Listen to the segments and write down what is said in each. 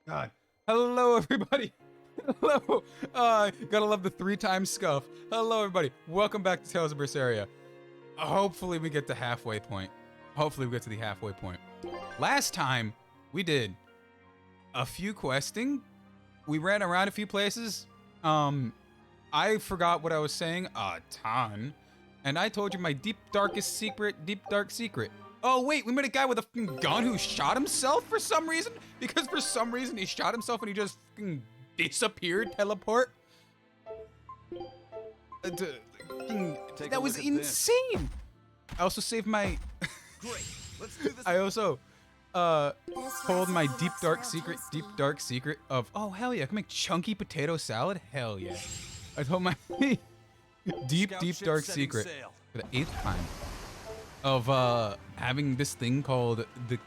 God. Hello, everybody. Hello. Gotta love the 3-time scuff. Hello, everybody. Welcome back to Tales of Berseria. Hopefully we get to halfway point. Hopefully we get to the halfway point. Last time, we did a few questing. We ran around a few places. I forgot what I was saying a ton. And I told you my deep, dark secret. Oh, wait, we met a guy with a gun who shot himself for some reason? Because for some reason he shot himself and he just disappeared, teleport? That was insane! I also saved my... Great. Let's do this. I also told my deep, dark secret of, oh, hell yeah, I can make chunky potato salad? Hell yeah. I told my deep, dark secret for the 8th time of having this thing called the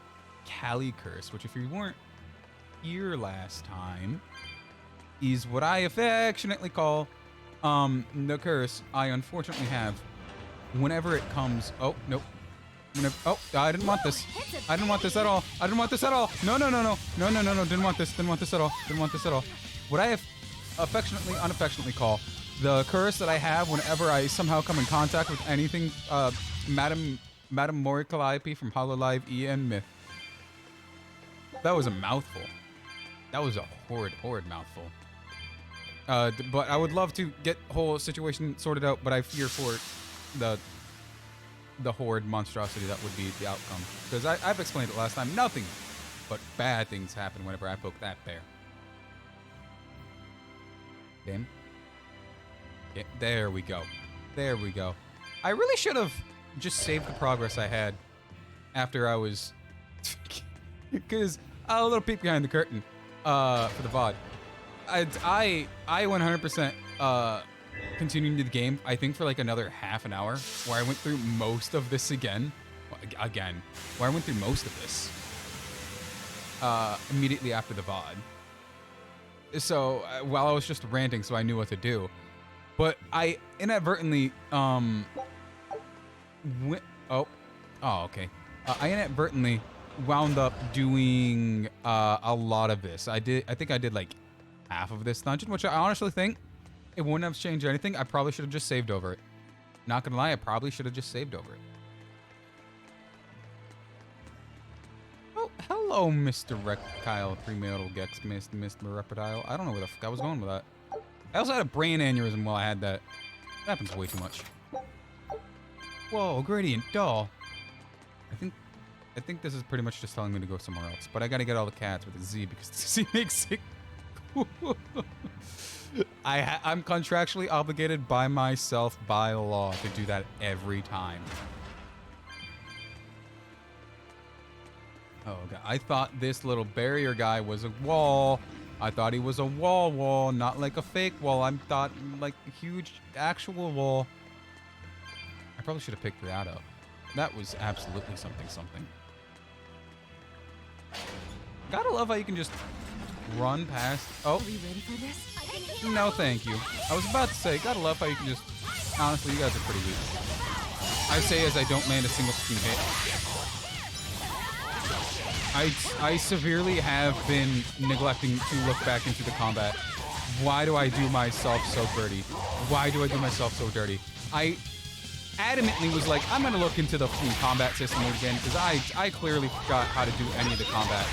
Cali Curse, which if you weren't here last time, is what I affectionately call the curse I unfortunately have whenever it comes. Oh, nope. Oh, I didn't want this. I didn't want this at all. I didn't want this at all. No. Didn't want this. Didn't want this at all. Didn't want this at all. What I have unaffectionately call the curse that I have whenever I somehow come in contact with anything, Madam Mori Calliope from Hololive E and Myth. That was a mouthful. That was a horrid mouthful. But I would love to get the whole situation sorted out, but I fear for the horrid monstrosity that would be the outcome. Because I've explained it last time. Nothing but bad things happen whenever I poke that bear. Game. Yeah, there we go. There we go. I really should have just saved the progress I had after I was... Because a little peek behind the curtain for the VOD. I 100% continued the game, I think, for like another half an hour, where I went through most of this again. Where I went through most of this immediately after the VOD. So while I was just ranting, so I knew what to do. But I inadvertently okay. I inadvertently wound up doing a lot of this. I think I did like half of this dungeon, which I honestly think it wouldn't have changed anything. I probably should have just saved over it. Not gonna lie, I probably should have just saved over it. Oh, hello, Mr. Rectile, Premarital Gex, Mr. Reptile. I don't know where the fuck I was going with that. I also had a brain aneurysm while I had that. That happens way too much. Whoa, Gradient Doll. I think this is pretty much just telling me to go somewhere else. But I gotta get all the cats with a Z because the Z makes it... I'm contractually obligated by myself, by law, to do that every time. Oh, God. I thought this little barrier guy was a wall. I thought he was a wall, not like a fake wall. I thought like a huge actual wall. I probably should have picked that up. That was absolutely something. Gotta love how you can just run past. Oh. Are we ready for this? No, thank you. I was about to say, gotta love how you can just... Honestly, you guys are pretty weak. I say as I don't land a single fucking hit. I severely have been neglecting to look back into the combat. Why do I do myself so dirty? Why do I do myself so dirty? I adamantly was like, I'm gonna look into the combat system again, because I clearly forgot how to do any of the combat.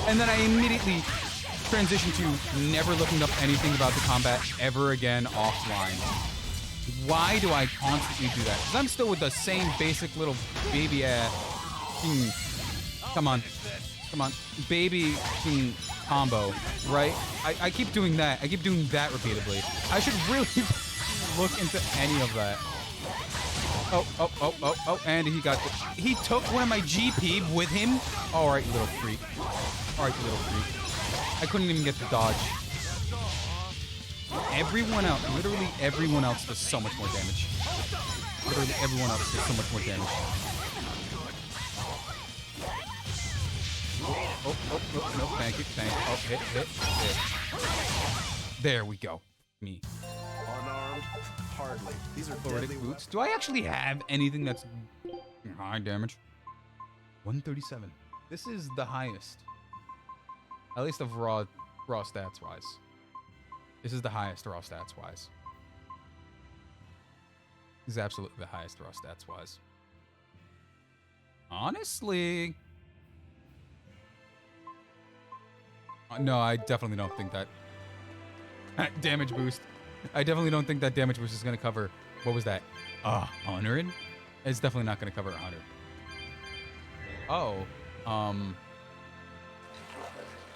And then I immediately transitioned to never looking up anything about the combat ever again offline. Why do I constantly do that? Because I'm still with the same basic little baby come on, baby combo, right? I keep doing that. I keep doing that repeatedly. I should really look into any of that. Oh, and he took one of my GP with him. All right, you little freak. I couldn't even get the dodge. Everyone else, literally everyone else does so much more damage. Literally everyone else does so much more damage. No, thank you. Oh, hit. There we go. Me. Unarmed? Hardly. These are Floridic deadly boots. Do I actually have anything that's high damage? 137. This is the highest. At least of raw stats wise. This is the highest raw stats wise. This is absolutely the highest raw stats wise. Honestly. No, I definitely don't think that damage boost. I definitely don't think that damage boost is going to cover, what was that? 100? It's definitely not going to cover 100.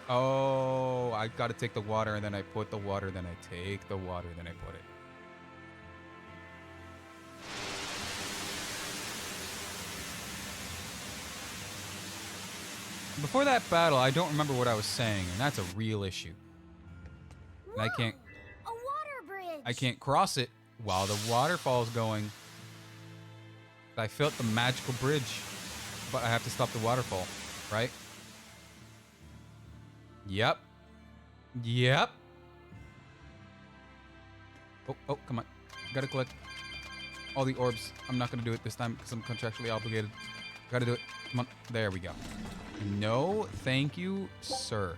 Oh, I got to take the water and then I put the water, then I take the water, then I put it. Before that battle, I don't remember what I was saying, and that's a real issue. And I can't... A water bridge. I can't cross it while the waterfall's going. I felt the magical bridge, but I have to stop the waterfall, right? Yep. Yep. Oh, come on. Gotta collect all the orbs. I'm not gonna do it this time because I'm contractually obligated. Gotta do it. Come on. There we go. No, thank you, sir.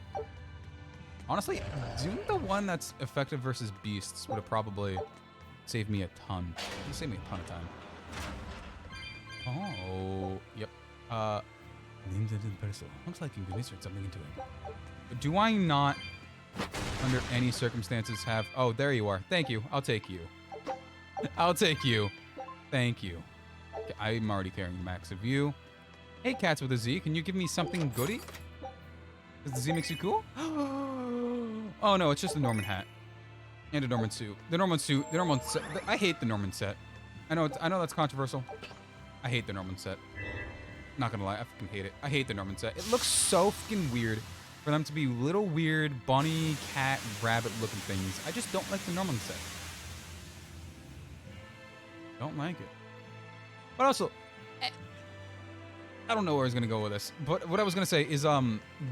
Honestly, doing the one that's effective versus beasts would have probably saved me a ton. It saved me a ton of time. Oh, yep. Looks like you can insert something into it. Do I not, under any circumstances, have... Oh, there you are. Thank you. I'll take you. I'll take you. Thank you. Okay, I'm already carrying max of you. Hey, cats with a Z, can you give me something goody? Does the Z makes you cool? Oh no, it's just a Norman hat. And a Norman suit. The Norman suit, the Norman set. I hate the Norman set. I know that's controversial. I hate the Norman set. Not gonna lie, I fucking hate it. I hate the Norman set. It looks so fucking weird for them to be little weird bunny, cat, rabbit looking things. I just don't like the Norman set. Don't like it. But also, I don't know where I was gonna go with this, but what I was gonna say is,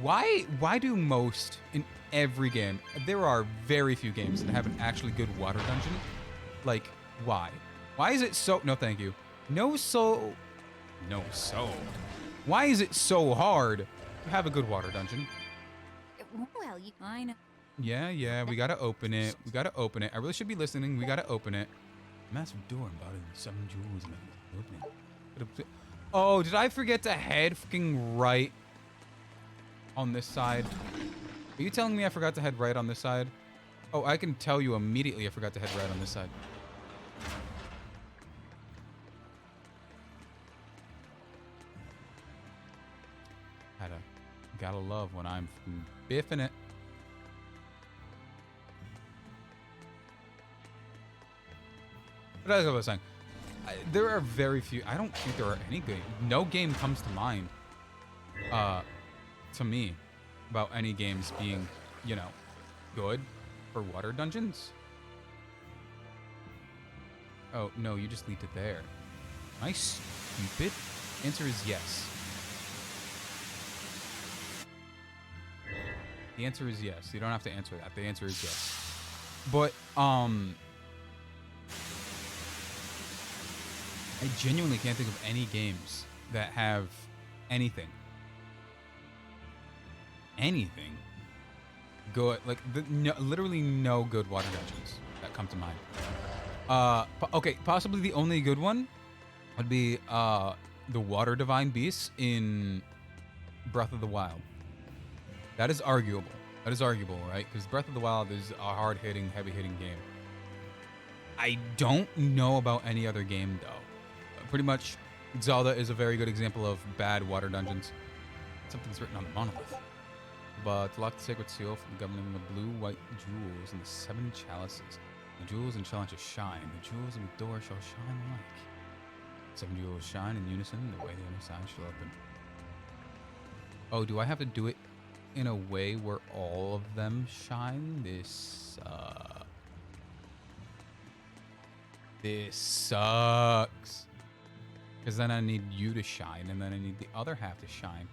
why do most in every game, there are very few games that have an actually good water dungeon? Like, why? Why is it so? No, thank you. No, so. Why is it so hard to have a good water dungeon? Well, I know. Yeah, we gotta open it. We gotta open it. I really should be listening. We gotta open it. Massive door embodied in 7 jewels. Open it. Oh, did I forget to head fucking right on this side? Are you telling me I forgot to head right on this side? Oh, I can tell you immediately I forgot to head right on this side. Gotta love when I'm fucking biffing it. But as I was saying, there are very few. I don't think there are any good. No game comes to mind, to me, about any games being, you know, good for water dungeons. Oh no, you just lead to there. Am I stupid? Answer is yes. The answer is yes. You don't have to answer that. The answer is yes. But I genuinely can't think of any games that have anything good, like literally no good water dungeons that come to mind. Okay, possibly the only good one would be the water divine beasts in Breath of the Wild. That is arguable. That is arguable, right? Because Breath of the Wild is a hard-hitting, heavy-hitting game. I don't know about any other game, though. Pretty much, Zelda is a very good example of bad water dungeons. Something's written on the monolith. But to lock the sacred seal from governing the blue, white jewels and the 7 chalices. The jewels and chalices shine. The jewels in the door shall shine alike. 7 jewels shine in unison the way the other side shall open. Oh, do I have to do it in a way where all of them shine? This sucks. Because then I need you to shine, and then I need the other half to shine.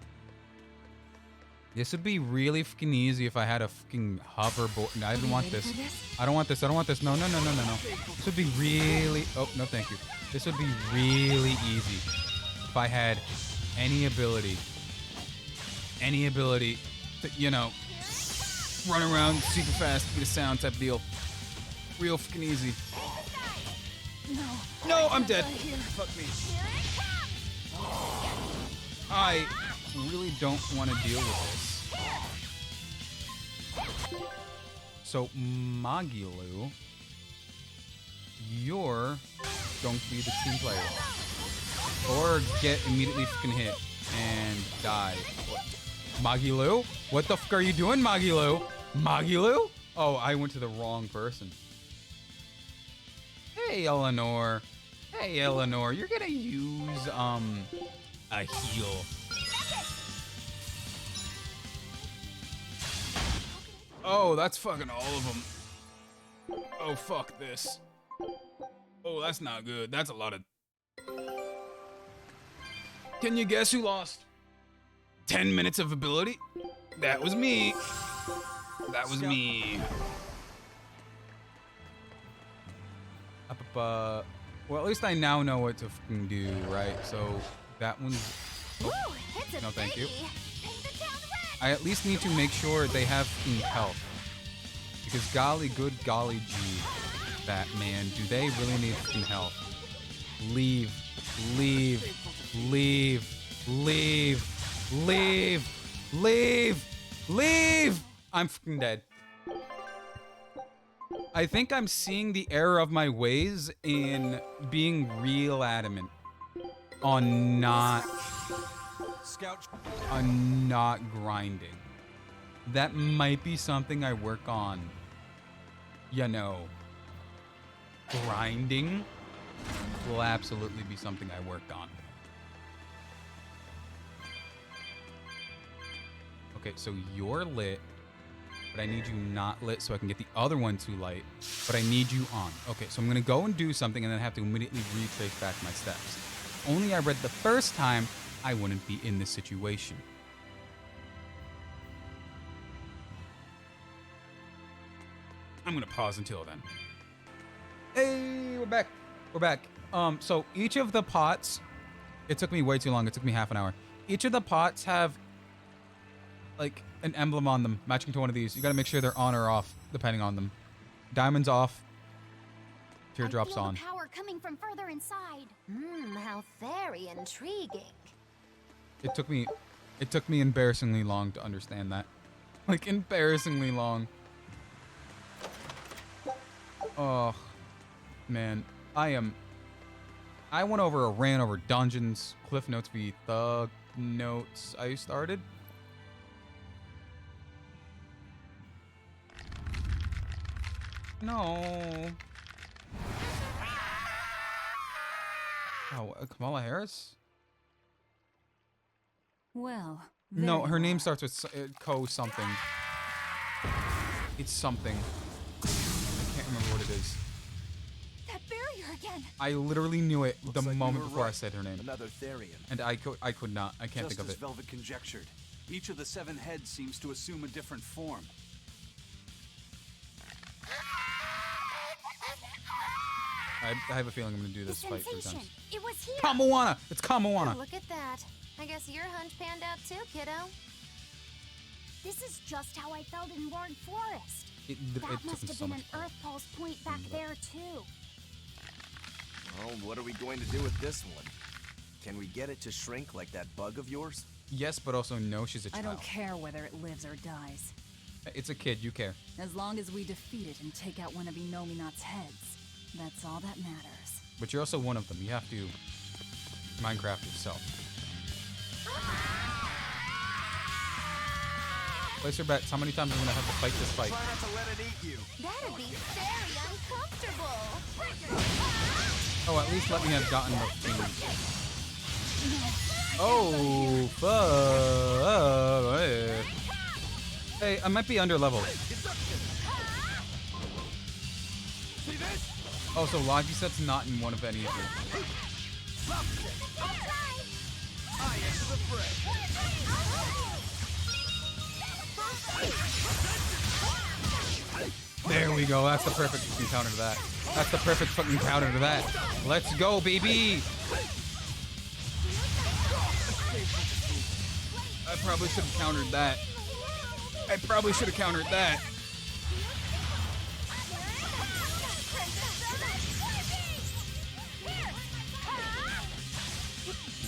This would be really fucking easy if I had a fucking hoverboard. No, I didn't want this. I don't want this. I don't want this. No. This would be really... Oh, no, thank you. This would be really easy if I had any ability to, you know, run around super fast, beat a sound type deal. Real fucking easy. No, I'm dead. Fuck me. I really don't want to deal with this. So, Magilu, you're going to be the team player. Or get immediately fucking hit and die. Magilu? What the fuck are you doing, Magilu? Magilu? Oh, I went to the wrong person. Hey, Eleanor. Hey, Eleanor. You're gonna use, a heal. Oh, that's fucking all of them. Oh, fuck this. Oh, that's not good. That's a lot of... Can you guess who lost? 10 minutes of ability? That was me. That was me. Well, at least I now know what to fucking do, right? So that one's... Oh, no, thank you. I at least need to make sure they have fucking health. Because golly good golly gee, Batman, do they really need fucking health? Leave. Leave. Leave. Leave. Leave. Leave. Leave. I'm fucking dead. I think I'm seeing the error of my ways in being real adamant on not grinding. That might be something I work on. You know, grinding will absolutely be something I work on. Okay, so you're lit, but I need you not lit so I can get the other one to light, but I need you on. Okay, so I'm gonna go and do something and then have to immediately retrace back my steps. If only I read the first time, I wouldn't be in this situation. I'm gonna pause until then. Hey, we're back. We're back. So each of the pots, it took me way too long. It took me half an hour. Each of the pots have like an emblem on them matching to one of these. You gotta make sure they're on or off depending on them. Diamonds off. Teardrops on. The power coming from further inside. How very intriguing. It took me embarrassingly long to understand that. Like embarrassingly long. Oh man, I ran over dungeons, Cliff Notes v Thug Notes. I started. No. Oh, Kamala Harris? Well, no, her name starts with Co something. It's something. I can't remember what it is. That barrier again. I literally knew it the like moment you were before I right. said her name. Another Therian. And I could not. I can't think of Just as it. Velvet conjectured, each of the 7 heads seems to assume a different form. I have a feeling I'm gonna do this fight 3 times. It was here. Kamawana! It's Kamawana! Look at that. I guess your hunch panned out too, kiddo. This is just how I felt in Ward Forest. That must have been an Earth Pulse point back there too. Well, what are we going to do with this one? Can we get it to shrink like that bug of yours? Yes, but also no, she's a child. I don't care whether it lives or dies. It's a kid, you care. As long as we defeat it and take out one of Inominat's heads, that's all that matters. But you're also one of them. You have to Minecraft yourself. Place your bets. How many times I'm gonna have to fight this fight? Try not to let it eat you. That'd be very uncomfortable. Oh, at least let me have gotten the thing. Oh, fuck. Hey, I might be under level. Oh, so Logi set's not in one of any of them. There we go. That's the perfect fucking counter to that. That's the perfect fucking counter to that. Let's go, baby. I probably should have countered that. I probably should have countered that.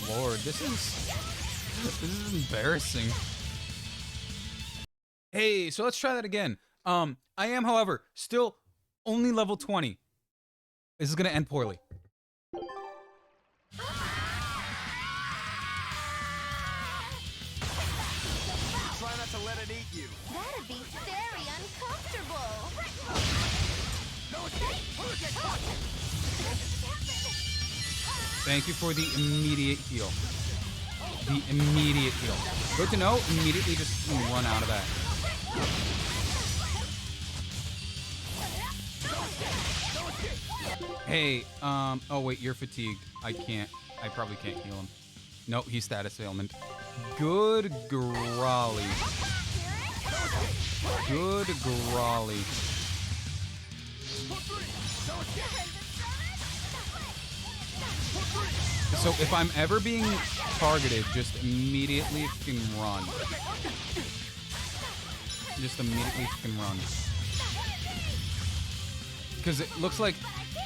Lord, this is embarrassing. Hey, so let's try that again. I am, however, still only level 20. This is gonna end poorly. Try not to let it eat you. That'd be very uncomfortable. Thank you for the immediate heal. The immediate heal. Good to know. Immediately just run out of that. Hey, oh wait, you're fatigued. I probably can't heal him. Nope, he's status ailment. Good golly. Good golly. So if I'm ever being targeted, just immediately fucking run. Just immediately fucking run. Because it looks like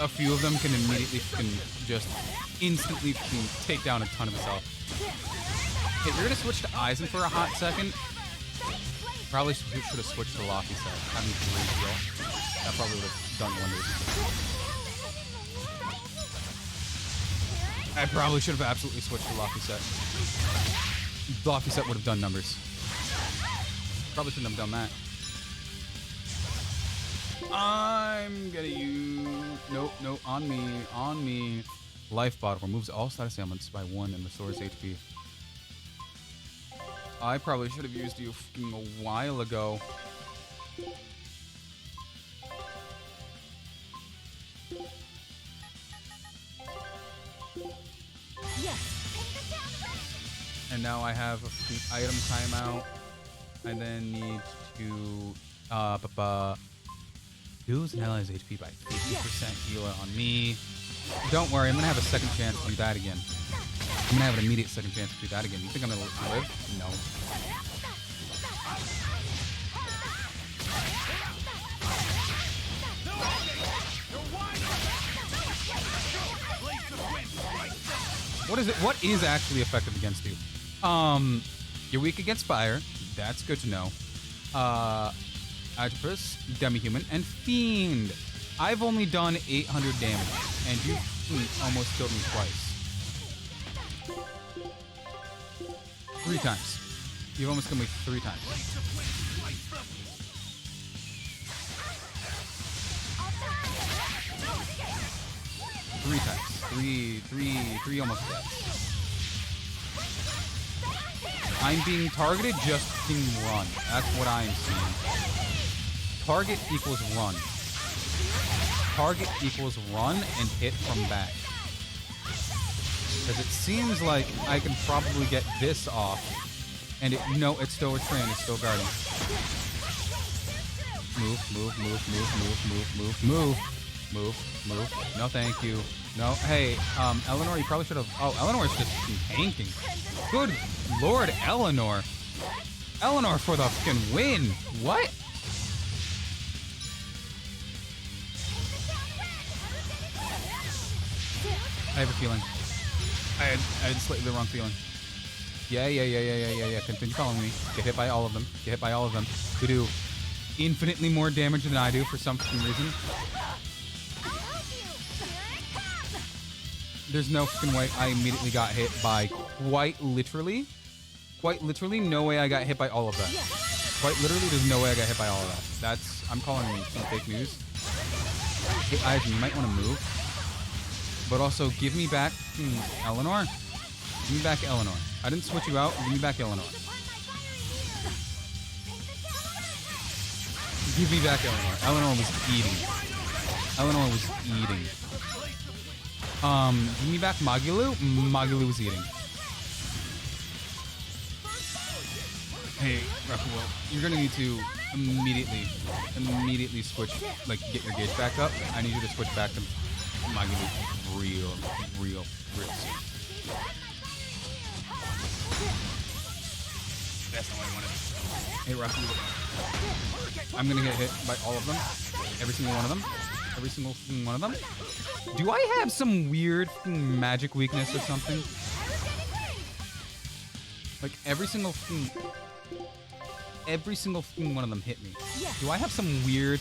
a few of them can immediately fucking just instantly fucking take down a ton of his health. Hey, we're gonna switch to Aizen for a hot second. Probably should have switched to Locky set. Having 3 heal. That probably would have done wonders. I probably should have absolutely switched to Locky set. Locky set would have done numbers. Probably shouldn't have done that. I'm gonna use... Nope, on me. Life bottle removes all status ailments by 1 and restores HP. I probably should have used you fucking a while ago. And now I have a fucking item timeout. I then need to lose an ally's HP by 50% healer on me. Don't worry, I'm gonna have a second chance to do that again. I'm gonna have an immediate second chance to do that again. You think I'm gonna live? No. What is it? What is actually effective against you? You're weak against fire. That's good to know. Octopus, Demi-Human, and Fiend. I've only done 800 damage, and you almost killed me twice. 3 times. You've almost killed me 3 times. 3 times. 3 almost deaths. I'm being targeted, just fucking run. That's what I'm seeing. Target equals run. Target equals run and hit from back. Because it seems like I can probably get this off. And no, it's still restrained, it's still guarding. Move. No, thank you. No, hey, Eleanor, you probably should have... Oh, Eleanor's just tanking. Good Lord, Eleanor. Eleanor for the fucking win. What? I have a feeling. I had slightly the wrong feeling. Yeah. Continue following me. Get hit by all of them. They do infinitely more damage than I do for some fucking reason. There's no fucking way I immediately got hit by quite literally, no way I got hit by all of that. Quite literally, there's no way I got hit by all of that. That's, I'm calling some fake news. Hey, Aizen, you might want to move. But also, give me back Eleanor. Give me back Eleanor. I didn't switch you out. Give me back Eleanor. Give me back Eleanor. Eleanor was eating. Give me back Magilu. Magilu was eating. Hey, Rakuel, you're gonna need to immediately switch, like, get your gauge back up. I need you to switch back to Magilu real soon. That's not what I wanted. Hey, Rocky. I'm gonna get hit by all of them. Every single one of them. Every single one of them. Do I have some weird magic weakness or something? Like every single one of them hit me. Do I have some weird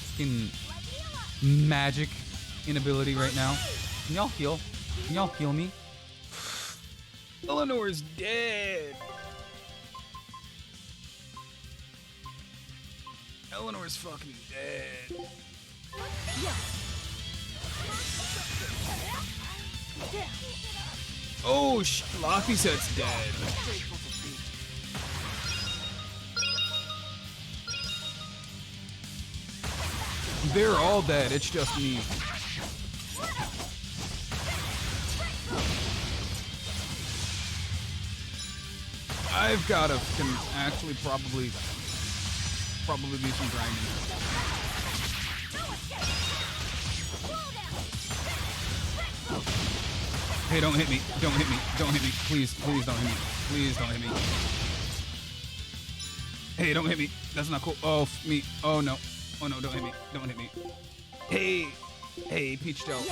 magic inability right now? Can y'all heal? Can y'all heal me? Eleanor's dead. Eleanor's fucking dead. Oh, Floppy Set's dead. They're all dead. It's just me. I've got to actually probably do some grinding. Hey, don't hit me. Don't hit me. Don't hit me. Please, please don't hit me. Please don't hit me. Hey, don't hit me. That's not cool. Oh, me. Oh, no. Oh, no, don't hit me. Don't hit me. Hey. Hey, Peach Dough.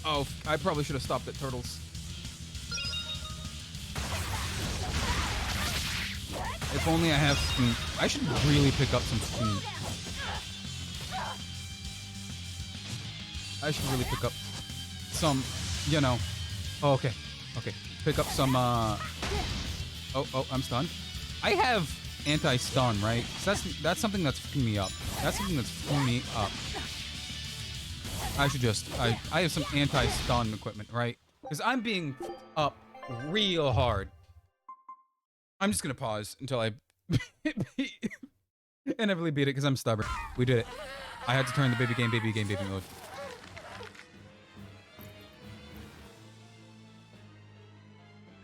Oh, I probably should have stopped at turtles. If only I have food. I should really pick up some food. I should really pick up some, you know. Oh, okay. Okay. Pick up some, Oh, I'm stunned. I have anti-stun, right? So that's something that's fucking me up. That's something that's fucking me up. I should just, I have some anti-stun equipment, right? Because I'm being up real hard. I'm just gonna pause until I inevitably beat it because I'm stubborn. We did it. I had to turn the baby game mode.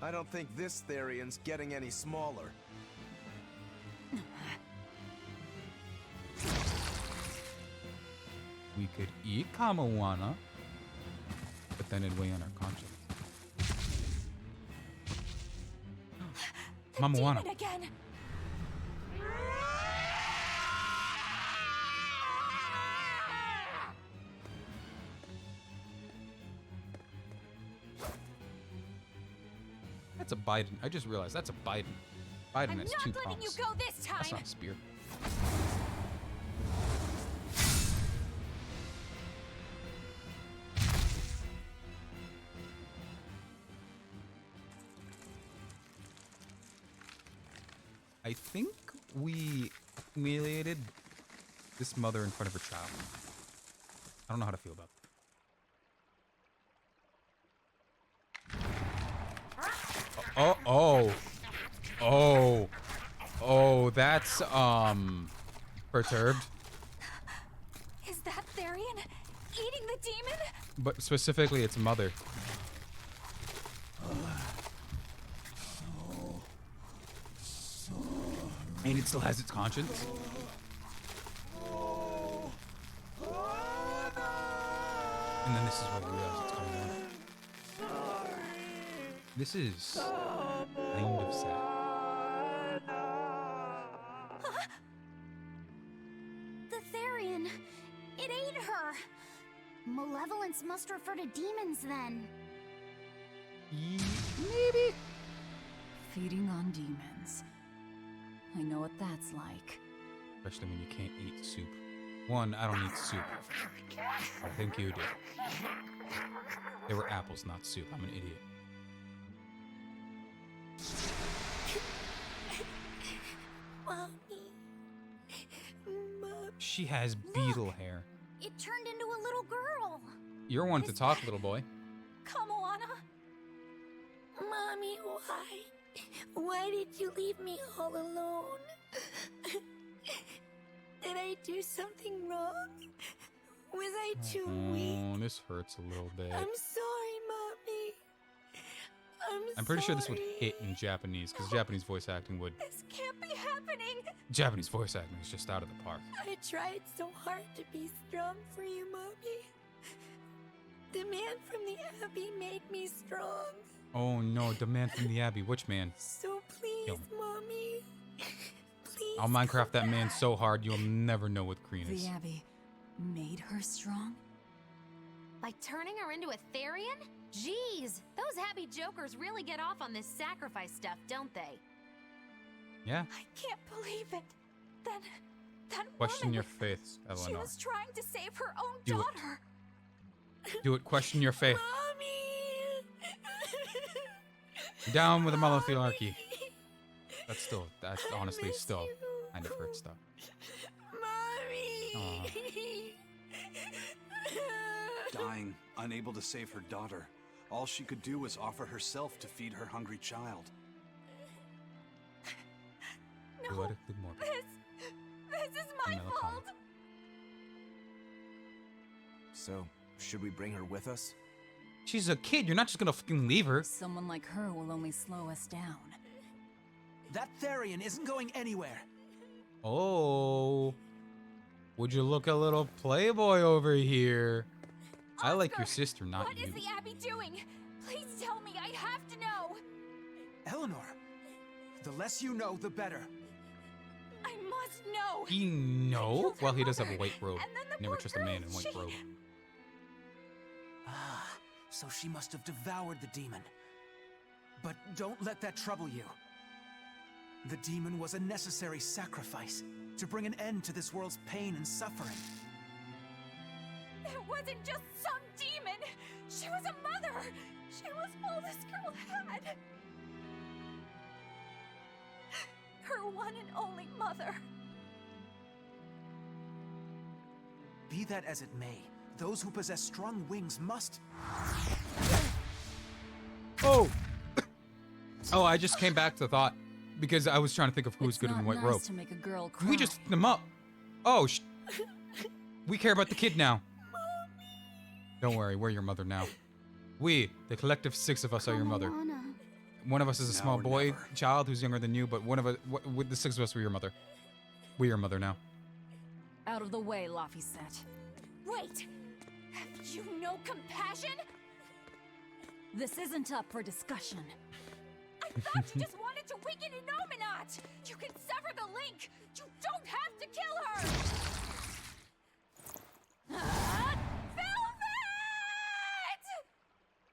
I don't think this Therian's getting any smaller. We could eat Kamawana, but then it'd weigh on our conscience. Mamawana. Again. That's a Biden. I just realized that's a Biden. Biden has 2 I'm not letting you pumps. go this time. That's not a spear. I think we humiliated this mother in front of her child. I don't know how to feel about that. Oh, that's, perturbed. Is that Therian eating the demon? But specifically, its mother. And it still has its conscience. And then this is where we realize it's coming on. This is kind of sad. The Therian. It ate her. Malevolence must refer to demons then. Maybe. Feeding on demons. I know what that's like. Especially when you can't eat soup. One, I don't eat soup. I think you do. They were apples, not soup. I'm an idiot. Mommy. She has beetle hair. It turned into a little girl. You're one to talk, little boy. Kamawana? Mommy, why? Why did you leave me all alone? Did I do something wrong? Was I too weak? Oh, this hurts a little bit. I'm sorry, Mommy. I'm pretty sure this would hit in Japanese, because Japanese voice acting would... This can't be happening! Japanese voice acting is just out of the park. I tried so hard to be strong for you, Mommy. The man from the Abbey made me strong. Oh no, the man from the Abbey. Which man? So please, Kill him. Mommy. Please. I'll Minecraft that man so hard you'll never know what green is. The Abbey made her strong? By turning her into a Therian? Jeez, those happy jokers really get off on this sacrifice stuff, don't they? Yeah. I can't believe it. That Question woman, your faith, she Eleanor. was trying to save her own Do it. daughter. Do it. Question your faith. Mommy. Down with the monothelarchy. That's honestly miss still you. kind of hurt stuff. Mommy. Dying, unable to save her daughter. All she could do was offer herself to feed her hungry child. No, Poetically morbid. this is my Melancholy. fault. So, should we bring her with us? She's a kid. You're not just gonna fucking leave her. Someone like her will only slow us down. That Therian isn't going anywhere. Oh. Would you look a little playboy over here? I like your Oscar, sister, not What you. is the Abbey doing? Please tell me. I have to know. Eleanor, the less you know, the better. I must know. He no? killed her Well, he does have a mother, white robe. and then the Never poor trust a man girl, in white she- robe. Ah, so she must have devoured the demon. But don't let that trouble you. The demon was a necessary sacrifice to bring an end to this world's pain and suffering. It wasn't just some demon. She was a mother. She was all this girl had. Her one and only mother. Be that as it may, those who possess strong wings must... Oh! Oh, I just came back to thought because I was trying to think of who's It's good in not white nice robe. to make a girl cry. We just f***ed them up. Oh, we care about the kid now. Don't worry, we're your mother now. We, the collective 6 of us, are your mother. Kamoana. One of us is a Now small or boy never. child who's younger than you, but one of us, with the 6 of us, we're your mother. We're your mother now. Out of the way, Laphicet. Wait. Have you no compassion? This isn't up for discussion. I thought you just wanted to weaken Innominat. You can sever the link. You don't have to kill her. Velvet!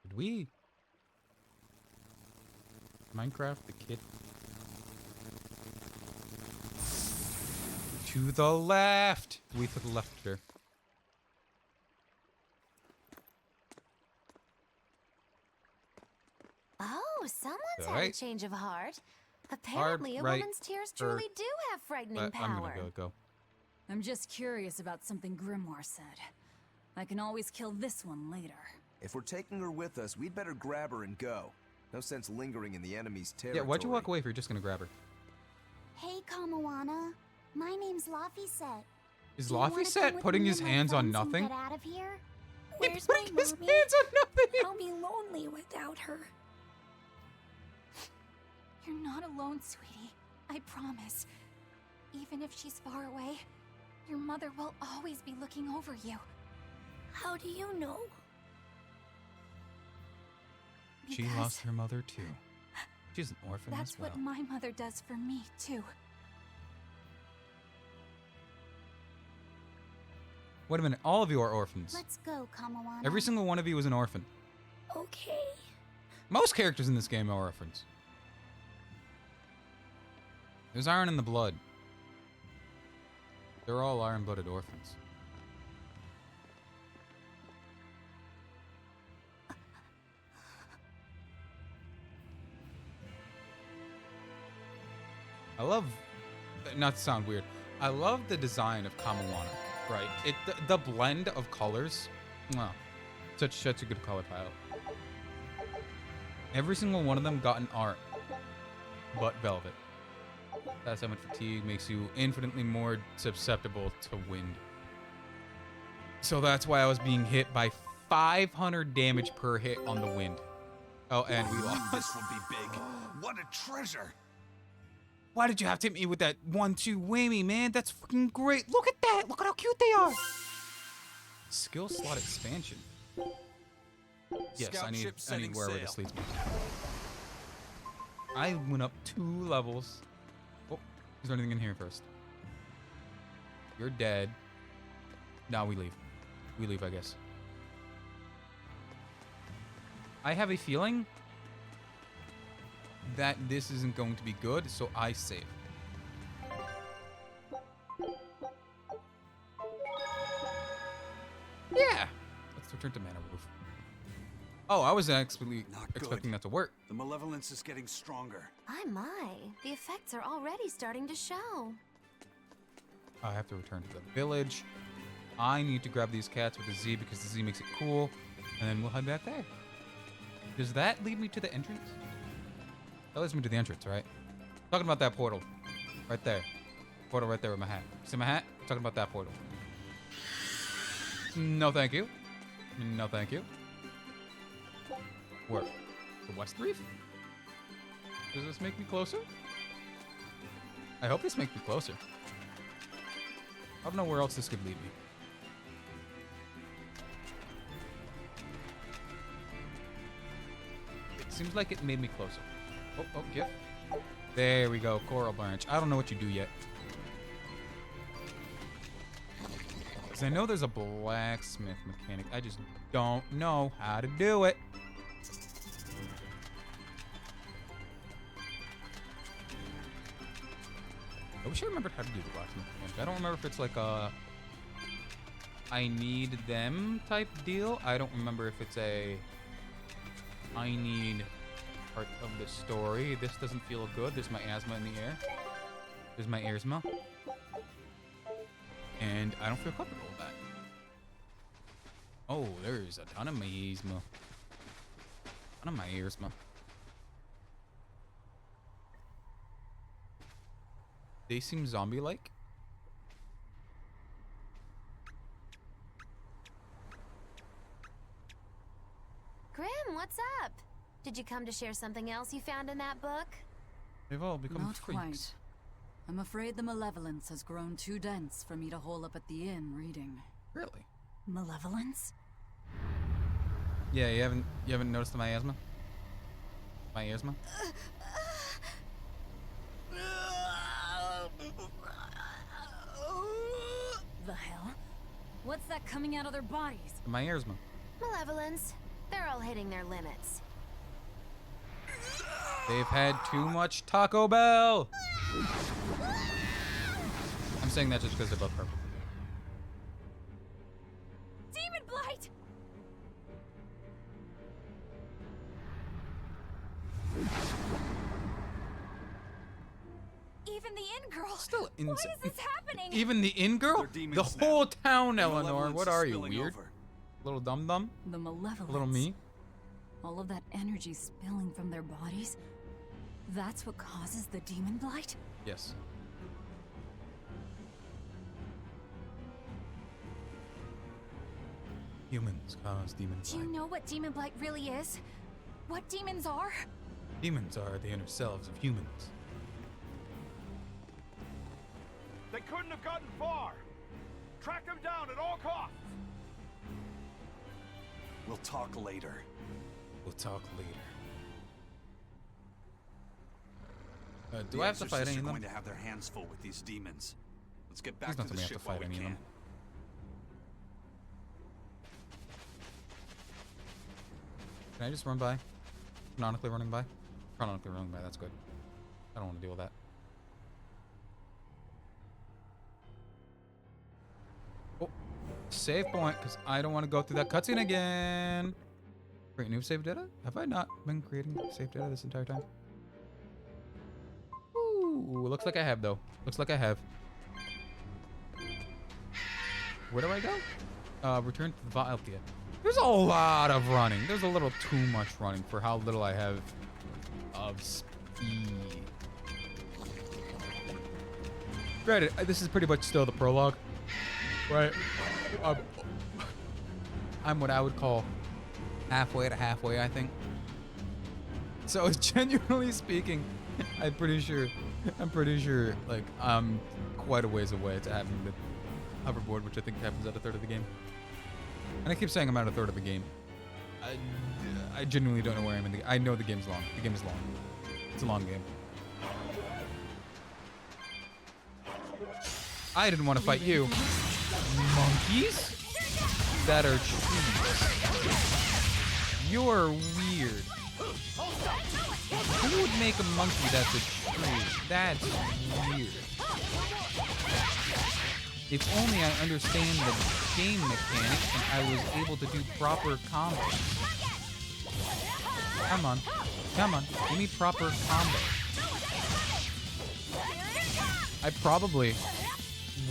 Did we? Minecraft the kid? To the left! We to the left here. Oh, someone's had a Right. change of heart. Apparently, a right, woman's tears or- truly do have frightening But power. I'm gonna go. I'm just curious about something Grimoire said. I can always kill this one later. If we're taking her with us, we'd better grab her and go. No sense lingering in the enemy's Yeah, territory. why'd you walk away if you're just gonna grab her? Hey, Kamoana. My name's Laphicet. Is Do you wanna come Laphicet with putting me his and my hands on friends and nothing? Get out of here. Where's Putting my his mommy? hands on nothing! I'll be lonely without her. You're not alone, sweetie. I promise. Even if she's far away, your mother will always be looking over you. How do you know? She Because lost her mother too. She's an orphan that's as well. what my mother does for me, too. Wait a minute, all of you are orphans. Let's go, Kamoana. Every single one of you is an orphan. Okay. Most characters in this game are orphans. There's iron in the blood. They're all iron-blooded orphans. I love, not to sound weird, I love the design of Kamawana, right? The blend of colors, wow, such a good color palette. Every single one of them got an art, but velvet. That summon fatigue makes you infinitely more susceptible to wind. So that's why I was being hit by 500 damage per hit on the wind. Oh, and we lost. This will be big. What a treasure! Why did you have to hit me with that 1-2 whammy, man? That's fucking great. Look at that. Look at how cute they are. Skill slot expansion. Yes, Scout I need ship setting wherever sail. this leads me. I went up 2 levels. Oh, is there anything in here first? You're dead. Now we leave. We leave, I guess. I have a feeling that this isn't going to be good, so I save. Yeah. Let's return to Mana Roof. Oh, I was actually Not expecting good. that to work. The malevolence is getting stronger. My. The effects are already starting to show. I have to return to the village. I need to grab these cats with the Z because the Z makes it cool. And then we'll head back there. Does that lead me to the entrance? That leads me to the entrance, right? Talking about that portal. Right there. Portal right there with my hat. See my hat? Talking about that portal. No, thank you. No, thank you. Where? The West Reef? Does this make me closer? I hope this makes me closer. I don't know where else this could lead me. It seems like it made me closer. Oh, gift. There we go, Coral Branch. I don't know what you do yet. Because I know there's a blacksmith mechanic. I just don't know how to do it. I wish I remembered how to do the blacksmith mechanic. I don't remember if it's like a I need them type deal. I don't remember if it's a I need part of the story. This doesn't feel good. There's my asthma in the air. There's my asthma. And I don't feel comfortable with that. Oh, there's a ton of my asthma. Ton of my asthma. They seem zombie-like. Grim, what's up? Did you come to share something else you found in that book? They've all become Not freaks. quite. I'm afraid the malevolence has grown too dense for me to hole up at the inn reading. Really? Malevolence? Yeah, you haven't noticed the miasma? Miasma? The hell? What's that coming out of their bodies? The miasma. Malevolence. They're all hitting their limits. They've had too much Taco Bell. I'm saying that just because they're both purple. Demon Blight! Even the inn girl. Still Why insane. is this happening? Even the inn girl? They're demons The whole now. town, The Eleanor. malevolence What is are you, spilling weird? over. Little dum-dum? The malevolence. Little me? All of that energy spilling from their bodies? That's what causes the demon blight? Yes. Humans cause demon Do you blight. know what Demon Blight really is? What demons are? Demons are the inner selves of humans. They couldn't have gotten far. Track them down at all costs. We'll talk later. We'll talk later. Do The I have to fight exorcists any of are them? going to have their hands full with these demons. Let's get back There's to nothing the we have ship to fight while we any of can. them. Can I just run by? Canonically running by? Chronically running by, that's good. I don't want to deal with that. Oh, save point, because I don't want to go through that cutscene again. Create new save data? Have I not been creating save data this entire time? Ooh, looks like I have, though. Looks like I have. Where do I go? Return to the Valtia. There's a lot of running. There's a little too much running for how little I have of speed. Granted, this is pretty much still the prologue, right? I'm what I would call halfway to halfway, I think. So genuinely speaking, I'm pretty sure, like, I'm quite a ways away to having the hoverboard, which I think happens at a third of the game. And I keep saying I'm at a third of the game. I genuinely don't know where I am in the. I know the game's long. The game is long. It's a long game. I didn't want to fight you. Monkeys that are trees. You're weird. Who would make a monkey that's a tree? That's weird. If only I understand the game mechanic and I was able to do proper combos. Come on. Come on. Give me proper combo. I probably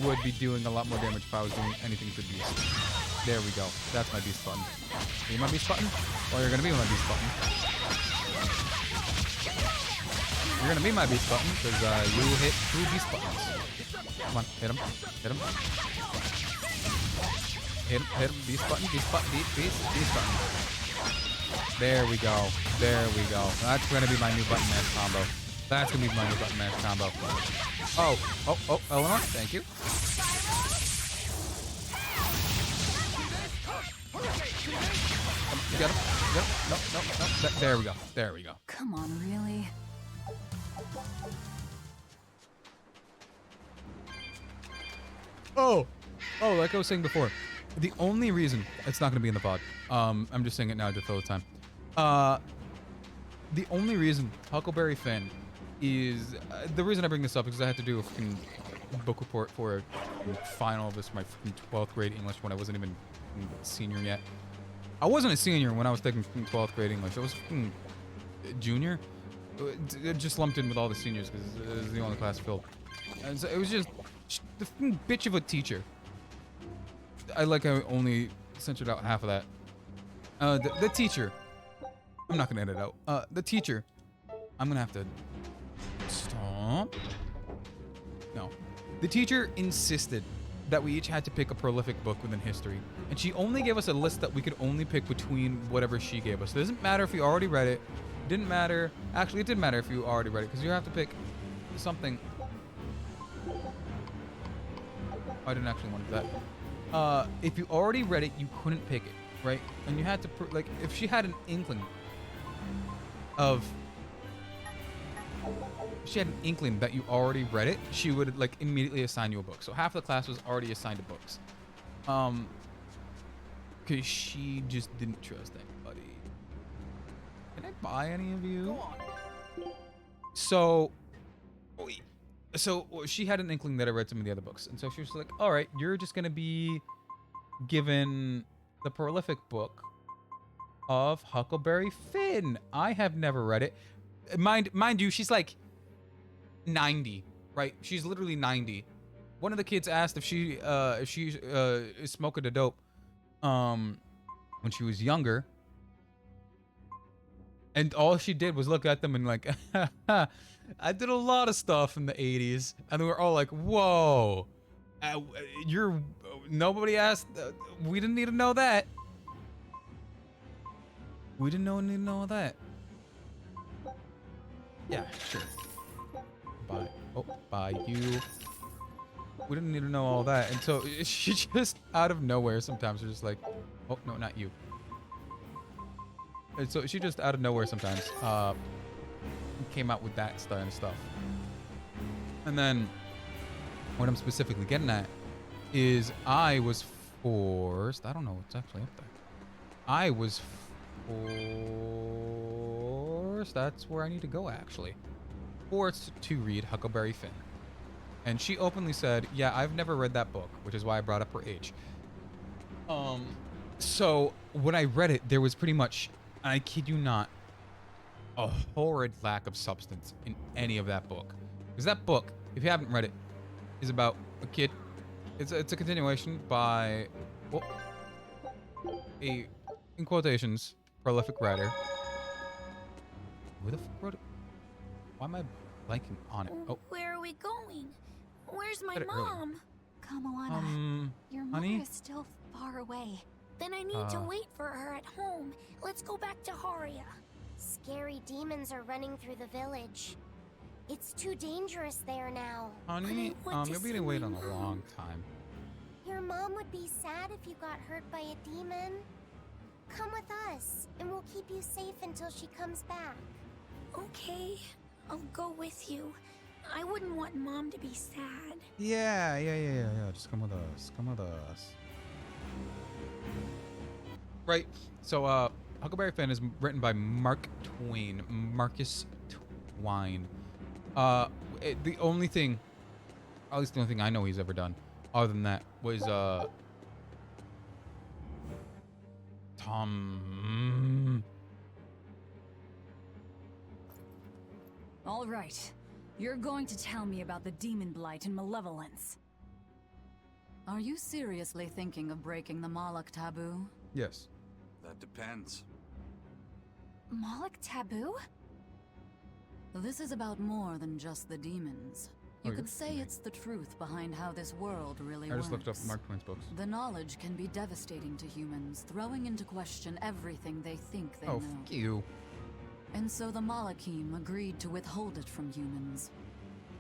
would be doing a lot more damage if I was doing anything to Beast. There we go. That's my Beast button. Are you my Beast button? Well, you're going to be my Beast button. You're going to be my Beast button because you hit 2 Beast buttons. Come on, hit him, hit him. Hit him, Beast button, Beast button, Beast button. There we go, there we go. That's gonna be my new button mash combo. That's gonna be my new button mash combo. Oh, Eleanor, thank you. You got him, no. There we go, there we go. Come on, really? Oh, like I was saying before, the only reason it's not going to be in the VOD, I'm just saying it now to fill the time. The only reason Huckleberry Finn is, the reason I bring this up is because I had to do a freaking book report for a final of this, my freaking 12th grade English when I wasn't even a senior yet. I wasn't a senior when I was taking 12th grade English. I was a junior. It just lumped in with all the seniors because it was the only class filled. And so it was just the freaking bitch of a teacher. I only censored out half of that. The teacher. I'm not gonna edit it out. The teacher. I'm gonna have to stop. No. The teacher insisted that we each had to pick a prolific book within history, and she only gave us a list that we could only pick between whatever she gave us. It doesn't matter if you already read it. It didn't matter. Actually, it did matter if you already read it because you have to pick something. I didn't actually want to do that. If you already read it, you couldn't pick it, right? And you had to, like, if she had an inkling that you already read it, she would, like, immediately assign you a book. So half the class was already assigned to books. Because she just didn't trust anybody. Can I buy any of you? So she had an inkling that I read some of the other books. And so she was like, all right, you're just going to be given the prolific book of Huckleberry Finn. I have never read it. Mind you, she's like 90, right? She's literally 90. One of the kids asked if she smoked a dope when she was younger. And all she did was look at them and like, I did a lot of stuff in the 80s. And they were all like, whoa, nobody asked. We didn't need to know that. We didn't need to know that. Yeah, sure. Bye you. We didn't need to know all that. And so she just out of nowhere sometimes was just like, oh, no, not you. And so she just out of nowhere sometimes came out with that kind of stuff. And then what I'm specifically getting at is I was forced, I don't know what's actually up there. I was forced, that's where I need to go actually. Forced to read Huckleberry Finn. And she openly said, yeah, I've never read that book, which is why I brought up her age. So when I read it, there was pretty much, I kid you not, a horrid lack of substance in any of that book. Because that book, if you haven't read it, is about a kid. It's a continuation by, well, a, in quotations, prolific writer. Who the fuck wrote it? Why am I blanking on it? Oh. Where are we going? Where's my Said it earlier. mom? Kamoana, your mother honey? is still far away. Then I need to wait for her at home. Let's go back to Haria. Scary demons are running through the village. It's too dangerous there now. Honey, you'll be waiting a long time. Your mom would be sad if you got hurt by a demon. Come with us, and we'll keep you safe until she comes back. Okay, I'll go with you. I wouldn't want Mom to be sad. Yeah. Just come with us. Come with us. Right. So, Huckleberry Finn is written by Mark Twain. Marcus Twine. The only thing, at least the only thing I know he's ever done, other than that, was Tom. All right. You're going to tell me about the demon blight and malevolence. Are you seriously thinking of breaking the Moloch taboo? Yes. That depends. Moloch taboo? This is about more than just the demons. You could say it's the truth behind how this world really works. I just looked up Mark Twain's books. The knowledge can be devastating to humans, throwing into question everything they think they know. Oh, fuck you. And so the Malachim agreed to withhold it from humans.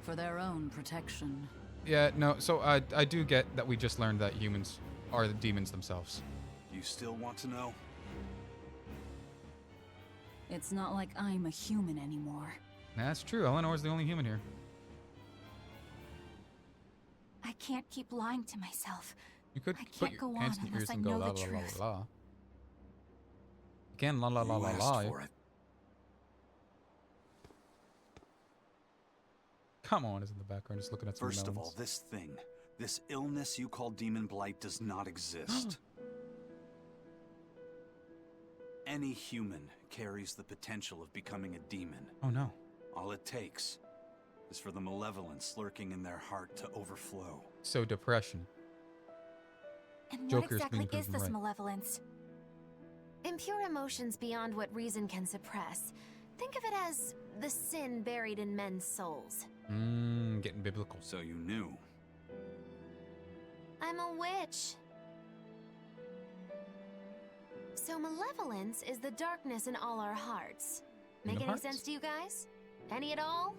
For their own protection. Yeah, no, so I do get that we just learned that humans are the demons themselves. You still want to know? It's not like I'm a human anymore. That's true. Eleanor's the only human here. I can't keep lying to myself. You could I put can't your go hands on in your ears unless I and go know la the la la truth. la la. You can la la la la You la. asked for it. Come on, is in the background just looking at some First of all, melons. this thing, this illness you call demon blight does not exist. Any human carries the potential of becoming a demon. Oh no. All it takes is for the malevolence lurking in their heart to overflow. So depression. And Joker's what being exactly is proven this right. malevolence? Impure emotions beyond what reason can suppress. Think of it as the sin buried in men's souls. Getting biblical. So you knew. I'm a witch. So malevolence is the darkness in all our hearts. In Make the any hearts? sense to you guys? Any at all?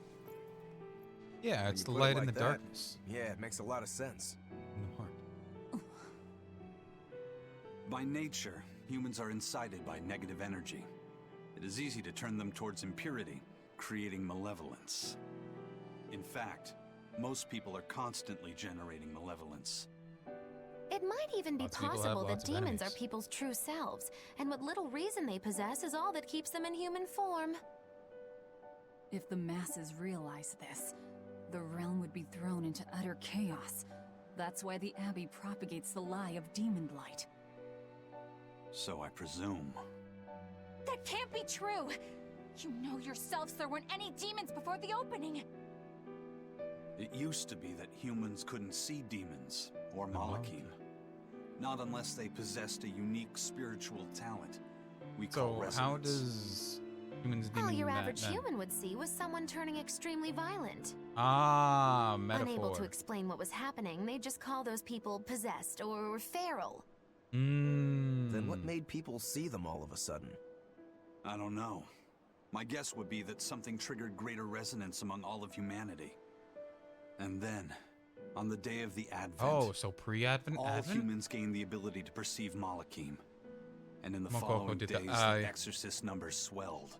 Yeah, When it's you the put it light in like the that, darkness. Yeah, it makes a lot of sense. In the heart. By nature, humans are incited by negative energy. It is easy to turn them towards impurity, creating malevolence. In fact, most people are constantly generating malevolence. It might even be Lots of people have possible that lots of demons are enemies. people's true selves, and what little reason they possess is all that keeps them in human form. If the masses realize this, the realm would be thrown into utter chaos. That's why the Abbey propagates the lie of demon blight. So I presume. That can't be true! You know yourselves there weren't any demons before the opening! It used to be that humans couldn't see demons or Malachim. Not unless they possessed a unique spiritual talent we call So resonance. how does humans All demon your that average then? human would see was someone turning extremely violent. Ah, metaphor. Unable to explain what was happening, they'd just call those people possessed or feral. Then what made people see them all of a sudden? I don't know. My guess would be that something triggered greater resonance among all of humanity. And then, on the day of the Advent, Oh, so pre-Advent, all Advent? humans gain the ability to perceive Malachim. And in the Mokoko following did days, the eye. the exorcist numbers swelled.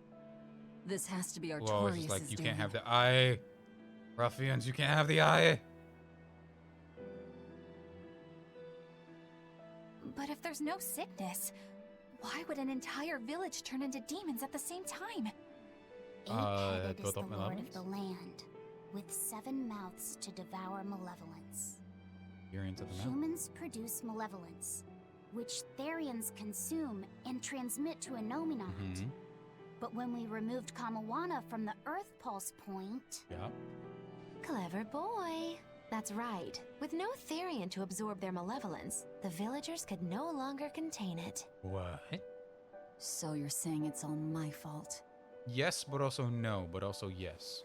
This has to be Whoa, it's Artorias' just like, you doing. can't have the eye. Ruffians, you can't have the eye. But if there's no sickness, why would an entire village turn into demons at the same time? Eight-headed is built the up lord malevolence? of the land, with 7 mouths to devour malevolence. Experience of the mouth. Humans produce malevolence, which Therians consume and transmit to a Nominate. Mhm. But when we removed Kamawana from the Earth Pulse point... Yeah. Clever boy. That's right. With no Therian to absorb their malevolence, the villagers could no longer contain it. What? So you're saying it's all my fault? Yes, but also no, but also yes.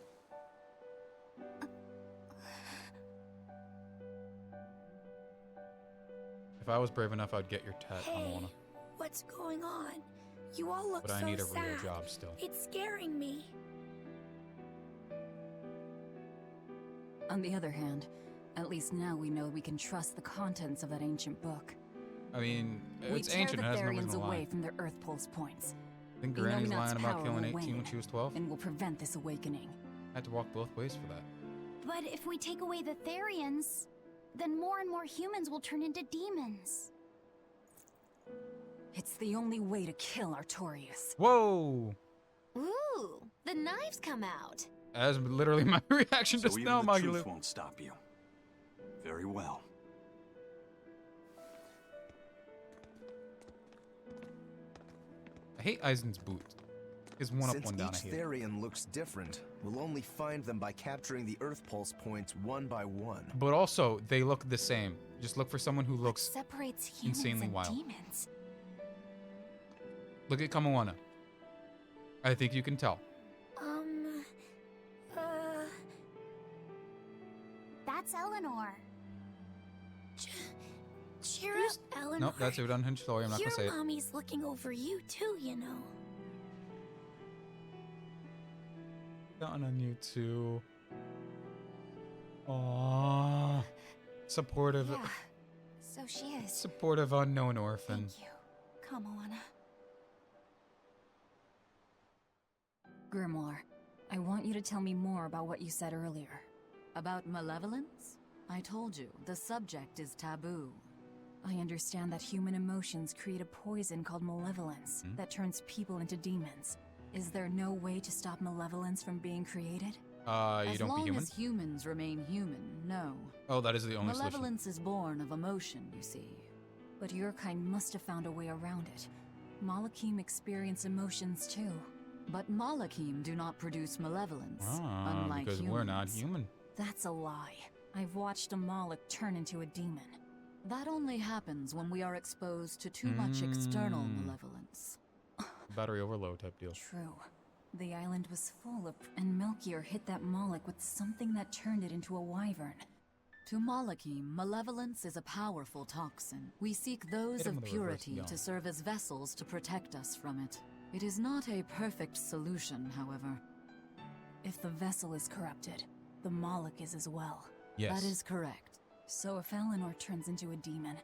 If I was brave enough, I'd get your tat, Hey, Kamawana. what's going on? You all look But so I need a sad. real job still. It's scaring me. On the other hand, at least now we know we can trust the contents of that ancient book. I mean, We it's tear ancient. the It has no Therians reason to lie. away from their Earth Pulse points. I think Granny's lying about power killing will 18 when wane she was 12. and will prevent this awakening. I had to walk both ways for that. But if we take away the Therians, then more and more humans will turn into demons. It's the only way to kill Artorias. Whoa! Ooh, the knives come out. As literally my reaction So just even now, the Magulu. truth won't stop you. Very well. I hate Eisen's boot. His one up, Since one down. I each hate it. Therian looks different, we'll only find them by capturing the Earth Pulse points one by one. But also, they look the same. Just look for someone who looks. Separates humans insanely and wild. demons. Look at Kamoana. I think you can tell. That's Eleanor. Cheer up, Eleanor. Nope, that's an unhinged story. I'm not Your gonna say it. mommy's looking over you too, you know. Down on you too. Aww. Supportive. Yeah, so she is. Supportive unknown orphan. Thank you, Kamoana. Grimoire, I want you to tell me more about what you said earlier. About malevolence? I told you, the subject is taboo. I understand that human emotions create a poison called malevolence that turns people into demons. Is there no way to stop malevolence from being created? You As don't be long human? as humans remain human, no. Oh, that is the only solution. Malevolence is born of emotion, you see. But your kind must have found a way around it. Malakim experience emotions too. But Malakim do not produce malevolence, Ah, unlike because humans. we're not human. That's a lie. I've watched a Moloch turn into a demon. That only happens when we are exposed to too much external malevolence. Battery overload type deal. True. The island was full of... And Melchior hit that Moloch with something that turned it into a wyvern. To Malakim, malevolence is a powerful toxin. We seek those Hit him of with a reverse purity yawn. to serve as vessels to protect us from it. It is not a perfect solution, however. If the vessel is corrupted, the Moloch is as well. Yes. That is correct. So if Eleanor turns into a demon,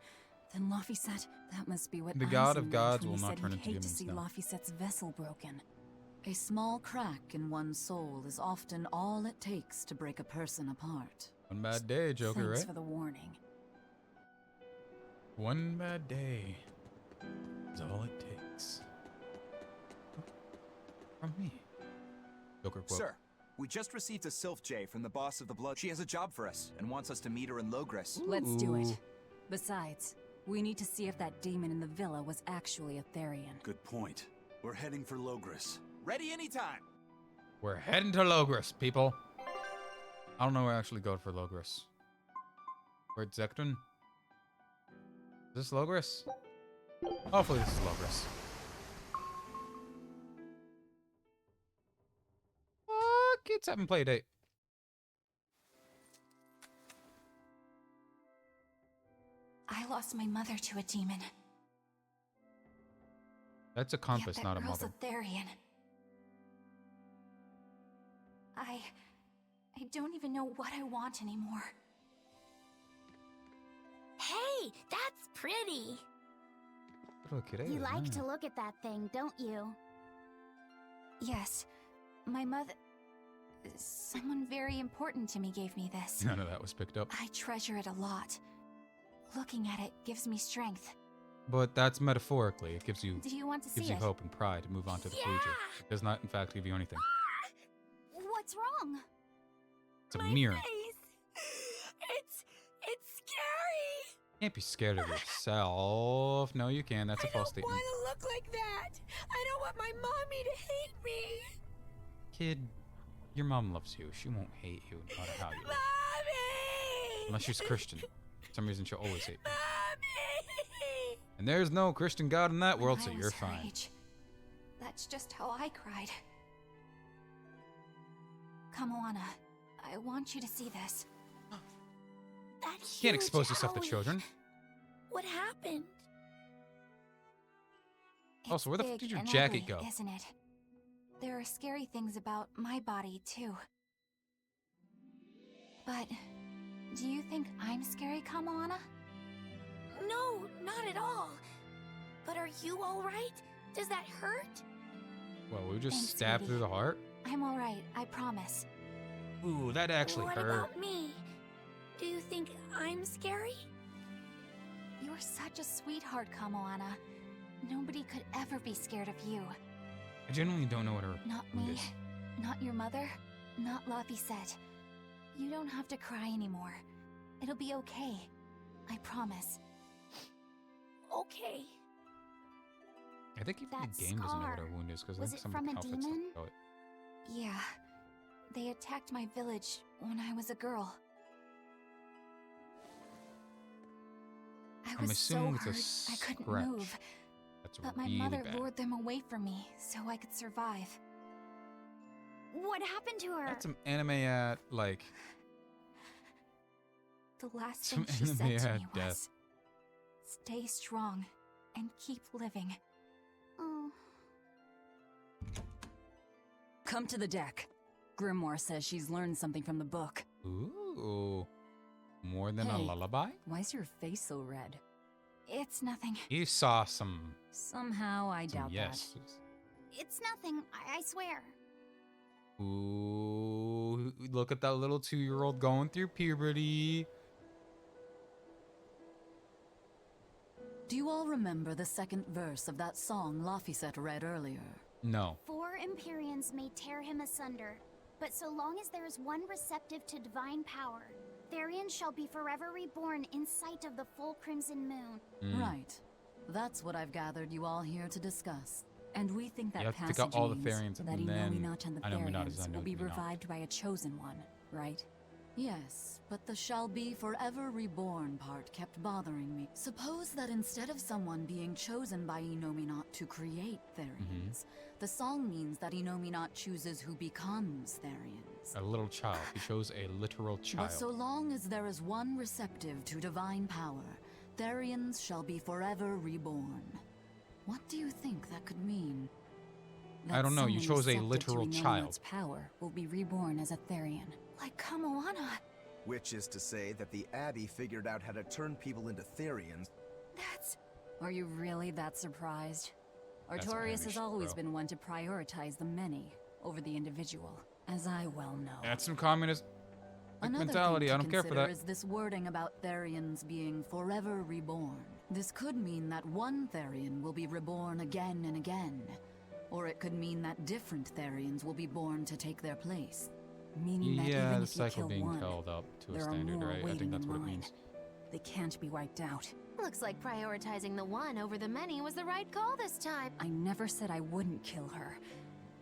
then Laphicet, that must be what The God Eisen of meant gods when will he not said turn he'd into hate demons, to see no. Laphicet's vessel broken. A small crack in one's soul is often all it takes to break a person apart. One bad day, Joker, Thanks right? for the warning. One bad day is all it takes. From me. Joker quote. Sir, we just received a Sylph J from the boss of the Blood. She has a job for us and wants us to meet her in Logres. Let's do it. Ooh. Besides, we need to see if that demon in the villa was actually a Therian. Good point. We're heading for Logres. Ready anytime. We're heading to Logres, people. I don't know where I actually go for Logres. Where's Zekton? Is this Logres? Hopefully this is Logres. Kids haven't played date. I lost my mother to a demon. That's a compass, Yet not that a girl's mother. a Therian. I don't even know what I want anymore. Hey, that's pretty. Little kid, You like yeah. to look at that thing, don't you? Yes, my mother... Someone very important to me gave me this. None of that was picked up. I treasure it a lot. Looking at it gives me strength. But that's metaphorically. It gives you Do you want to see gives you it? hope and pride to move on to the future. It does not, in fact, give you anything. What's wrong? It's a mirror. It's scary. Can't be scared of yourself. No, you can. That's a false statement. I don't want to look like that. I don't want my mommy to hate me. Kid, your mom loves you. She won't hate you no matter how you live. Mommy. Unless she's Christian. For some reason, she'll always hate you. Mommy. And there's no Christian God in that world, When so I you're was her fine. age, that's just how I cried. Kamoana, I want you to see this. That You can't expose huge yourself to owie. children. What happened? Also, where the fuck It's did big your and jacket ugly, go? Isn't it? There are scary things about my body too. But do you think I'm scary, Kamoana? No, not at all. But are you all right? Does that hurt? Well, we just Thanks, stabbed sweetie. through the heart? I'm alright, I promise. Ooh, that actually What hurt. about me? Do you think I'm scary? You're such a sweetheart, Kamoana. Nobody could ever be scared of you. I genuinely don't know what her Not wound me, is. not your mother, not Laphicet. You don't have to cry anymore. It'll be okay. I promise. Okay. I think even That the game doesn't know what scar, her wound is because I was think it some from a outfits don't demon? show it. Yeah. They attacked my village when I was a girl. I I'm was so assuming hurt, it's a I couldn't scratch. move. That's But my really mother bad. lured them away from me so I could survive. What happened to her? That's some anime at, like, The last some thing she said anime to at me death. was, "Stay strong and keep living." Oh. Come to the deck. Grimoire says she's learned something from the book. Ooh. More than a Hey. lullaby? Why's your face so red? It's nothing. You saw some, Somehow I doubt yes. It's nothing, I swear. Ooh, look at that little 2-year-old going through puberty. that. Do you all remember the second verse of that song Laphicet read earlier? No. 4 Empyreans may tear him asunder, but so long as there is one receptive to divine power, Therian shall be forever reborn in sight of the full crimson moon. Right. That's what I've gathered you all here to discuss. And we think that You have to passage take out all the means Therians and that then Inominat and the Inominat is Therians will be Inominat. revived by a chosen one, right? Yes, but the shall be forever reborn part kept bothering me. Suppose that instead of someone being chosen by Inominat to create Therians, the song means that Inominat chooses who becomes Therians. A little child. He chose a literal child. But so long as there is one receptive to divine power, Therians shall be forever reborn. What do you think that could mean? I don't know, you someone chose a receptive literal to child. Inominat's power will be reborn as a Therian. Like Kamoana. Which is to say that the Abbey figured out how to turn people into Therians. That's... Are you really that surprised? That's Artorias Amish, has always bro. been one to prioritize the many over the individual, as I well know. That's some communist Another mentality. thing I to don't care for consider that. is this wording about Therians being forever reborn. This could mean that one Therian will be reborn again and again. Or it could mean that different Therians will be born to take their place. Meaning that Yeah, even the if you cycle kill being one, held up to a there are standard, more right? I waiting think that's in what it line. means. They can't be wiped out. Looks like prioritizing the one over the many was the right call this time. I never said I wouldn't kill her,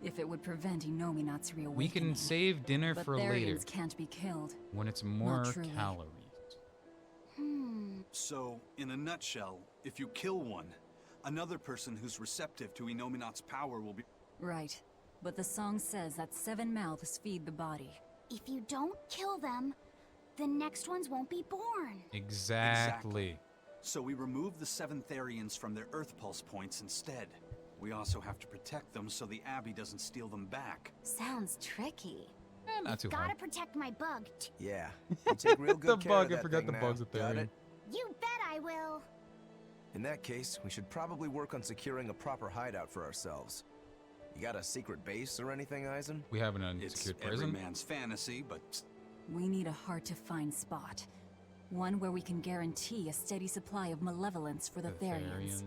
if it would prevent Inominat's reawakening. We can save dinner but for Therians later can't be killed. when it's more truly. calories. So, in a nutshell, if you kill one, another person who's receptive to Inominat's power will be... Right. But the song says that 7 mouths feed the body. If you don't kill them, the next ones won't be born. Exactly. So we remove the 7 Therians from their Earth Pulse points instead. We also have to protect them so the Abbey doesn't steal them back. Sounds tricky. Not too Gotta hard. protect my bug. Yeah, you take real good The care bug, of I that forgot thing the now. bug's a Got Therian. it? You bet I will. In that case, we should probably work on securing a proper hideout for ourselves. You got a secret base or anything, Eisen? We have an It's unsecured every prison. man's fantasy, but We need a hard-to-find spot. One where we can guarantee a steady supply of malevolence for the Therians.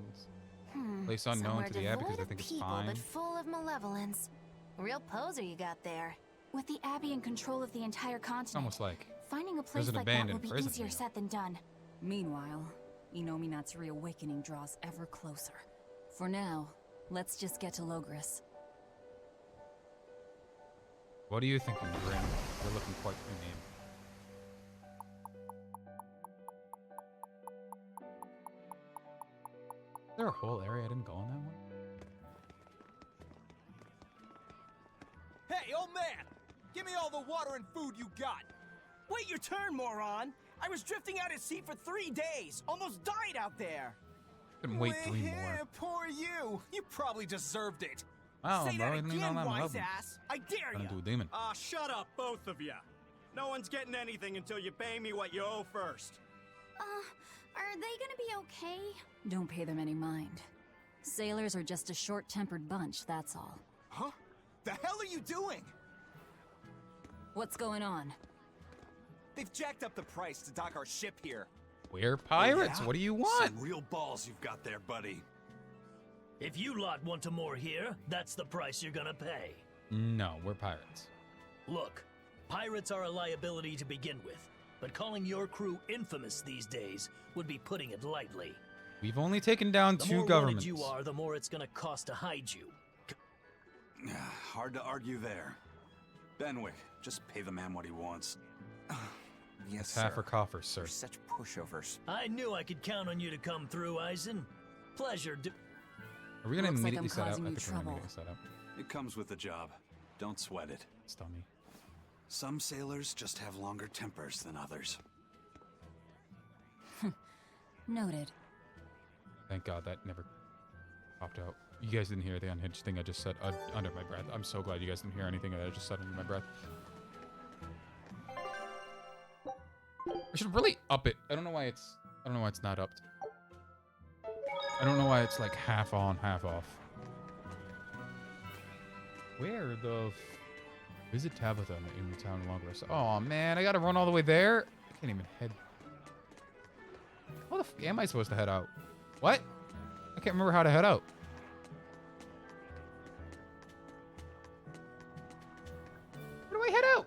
Place unknown Somewhere to the Abbey because devoid I of think it's people, fine. but full of malevolence. Real poser you got there. With the Abbey in control of the entire It's continent, almost like finding a place an like that will abandoned be prison, easier you know. said than done. Meanwhile, Inominat's reawakening draws ever closer. For now, let's just get to Logris. what do you think, Grim? You're looking quite inane. Is there a whole area I didn't go on that one? Hey, old man! Give me all the water and food you got! Wait your turn, moron! I was drifting out at sea for 3 days! Almost died out there! Couldn't wait 3 more. Poor you! You probably deserved it! Wow, Say bro, that I didn't even again, know I'm wise loving. ass! I dare Gonna ya! do a demon. Ah, shut up, both of you. No one's getting anything until you pay me what you owe first. Are they gonna be okay? Don't pay them any mind. Sailors are just a short-tempered bunch, that's all. Huh? The hell are you doing? What's going on? They've jacked up the price to dock our ship here. We're pirates. Oh, yeah? What do you want? Some real balls you've got there, buddy. If you lot want to moor here, that's the price you're gonna pay. No, we're pirates. Look, pirates are a liability to begin with, but calling your crew infamous these days would be putting it lightly. We've only taken down The 2 more governments. wanted you are, the more it's gonna cost to hide you. Hard to argue there. Benwick, just pay the man what he wants. Yes, It's half sir. or coffer, sir. You're such pushovers. I knew I could count on you to come through, Eisen. Pleasure to... Are we gonna Looks like immediately I'm set up? causing I you think we're gonna trouble. immediately set up. It comes with the job. Don't sweat it. Stop me. Some sailors just have longer tempers than others. Noted. Thank God that never popped out. You guys didn't hear the unhinged thing I just said under my breath. I'm so glad you guys didn't hear anything that I just said under my breath. I should really up it. I don't know why it's not upped. I don't know why it's like half on, half off. Where the visit Tabitha in the town longer? Oh man, I gotta run all the way there. I can't even head. How the f am I supposed to head out? What? I can't remember how to head out. Where do I head out?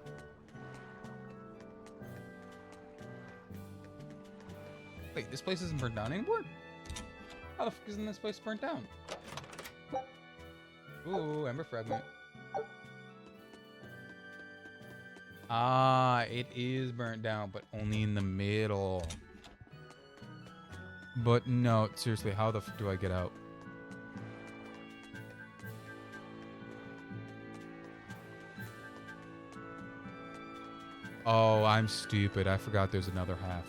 Wait, this place isn't burnt down anymore? How the fuck isn't this place burnt down? Ooh, Ember Fragment. Ah, it is burnt down, but only in the middle. But no, seriously, how the fuck do I get out? Oh, I'm stupid. I forgot there's another half.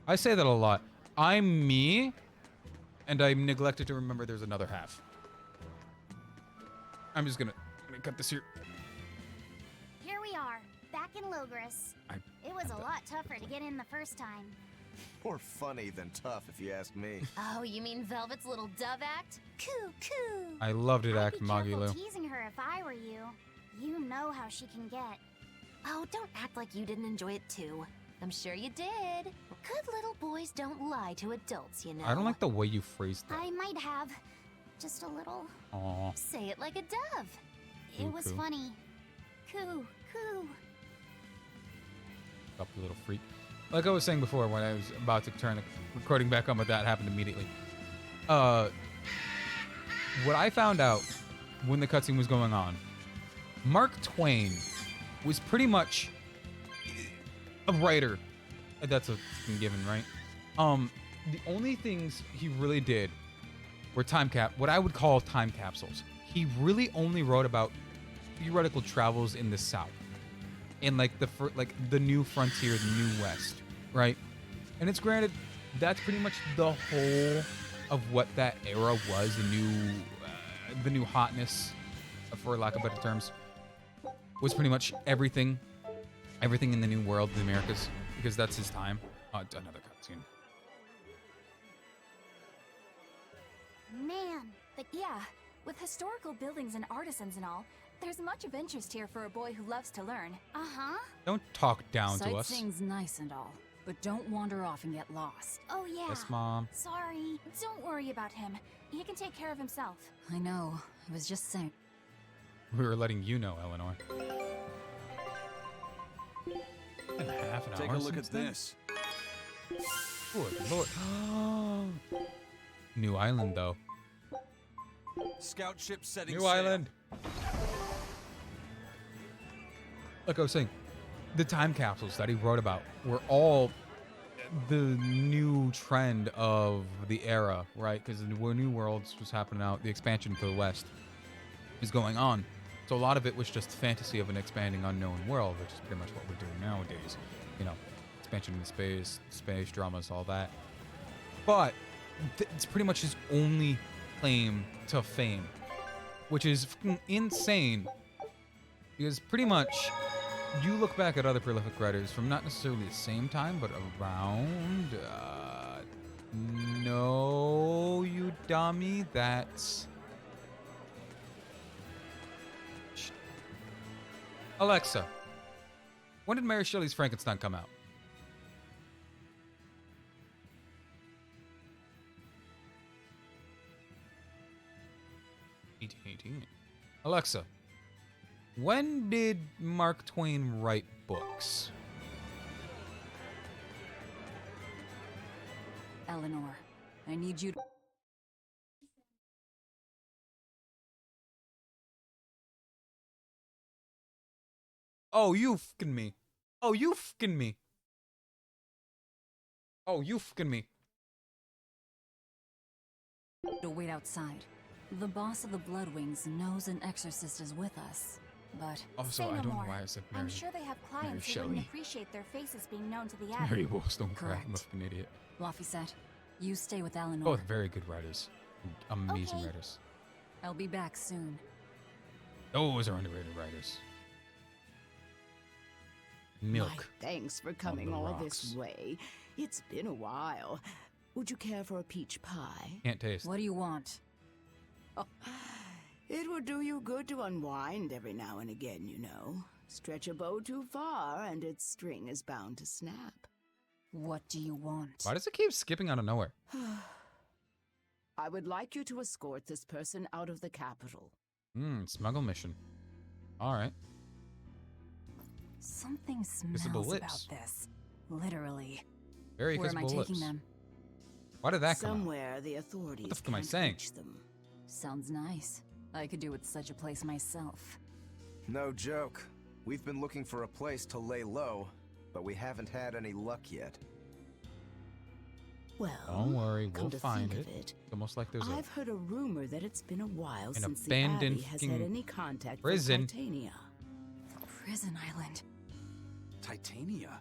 I say that a lot. I'm me, and I neglected to remember there's another half. I'm just gonna cut this here. Here we are, back in Logris. It was a lot tougher to get in the first time. More funny than tough, if you ask me. Oh, you mean Velvet's little dove act? Coo coo. I loved it, I'd Act be careful Magilu. teasing her if I were you. You know how she can get. Oh, don't act like you didn't enjoy it too. I'm sure you did. Good little boys don't lie to adults, you know. I don't like the way you phrased that. I might have. Just a little. Aw. Say it like a dove. It was Coo. funny. Coo coo. Up, you little freak. Like I was saying before, when I was about to turn the recording back on, but that happened immediately. What I found out when the cutscene was going on, Mark Twain was pretty much a writer. That's a given, right? The only things he really did were what I would call time capsules. He really only wrote about theoretical travels in the South. And like the new frontier, the new West, right? And it's granted, that's pretty much the whole of what that era was. The new hotness, for lack of better terms, was pretty much everything in the new world, the Americas, because that's his time. Another cutscene. Man, yeah, with historical buildings and artisans and all, there's much of interest here for a boy who loves to learn. Uh-huh. Don't talk down to us. Sightseeing's nice and all, but don't wander off and get lost. Oh yeah. Yes, Mom. Sorry. Don't worry about him. He can take care of himself. I know. I was just saying. We were letting you know, Eleanor. In half an hour. Take a look since at then? this. Good lord. New island, though. Scout ship setting New sail. island. Like I was saying, the time capsules that he wrote about were all the new trend of the era, right? Because the New Worlds was happening out, the expansion to the West is going on. So a lot of it was just fantasy of an expanding unknown world, which is pretty much what we're doing nowadays. You know, expansion into space dramas, all that. But it's pretty much his only claim to fame, which is fucking insane. Because pretty much you look back at other prolific writers from not necessarily the same time, but around. No, you dummy. That's. Alexa, when did Mary Shelley's Frankenstein come out? 1818. Alexa, when did Mark Twain write books? Eleanor, I need you to... Oh, you fing me. Oh, you fing me. Oh, you fing me. To wait outside. The boss of the Bloodwings knows an exorcist is with us, but... Also, Say I no don't know more. why I said Mary. I'm sure they have clients who Shelley. wouldn't appreciate their faces being known to the abbey. Mary Wollstonecraft. Correct. I'm a fucking idiot. Laphicet, you stay with Eleanor. Both very good writers. Amazing Okay. writers. I'll be back soon. Those are underrated writers. Milk. My thanks for coming the all rocks. this way. It's been a while. Would you care for a peach pie? Can't taste. What do you want? Oh, it would do you good to unwind every now and again, you know. Stretch a bow too far and its string is bound to snap. What do you want? Why does it keep skipping out of nowhere? I would like you to escort this person out of the capital. Smuggle mission. Alright. Something Visible smells lips. about this. Literally. Very Where am I visible taking lips. them? Why did that come out? Somewhere the authorities What the fuck am I can't saying? reach them. Sounds nice. I could do with such a place myself. No joke. We've been looking for a place to lay low, but we haven't had any luck yet. Well, Don't worry, come we'll to find think it. of it, It's almost like there's I've heard a rumor that it's been a while An since the abandoned Abbey has had fucking any contact prison. with Titania. Prison island. Titania?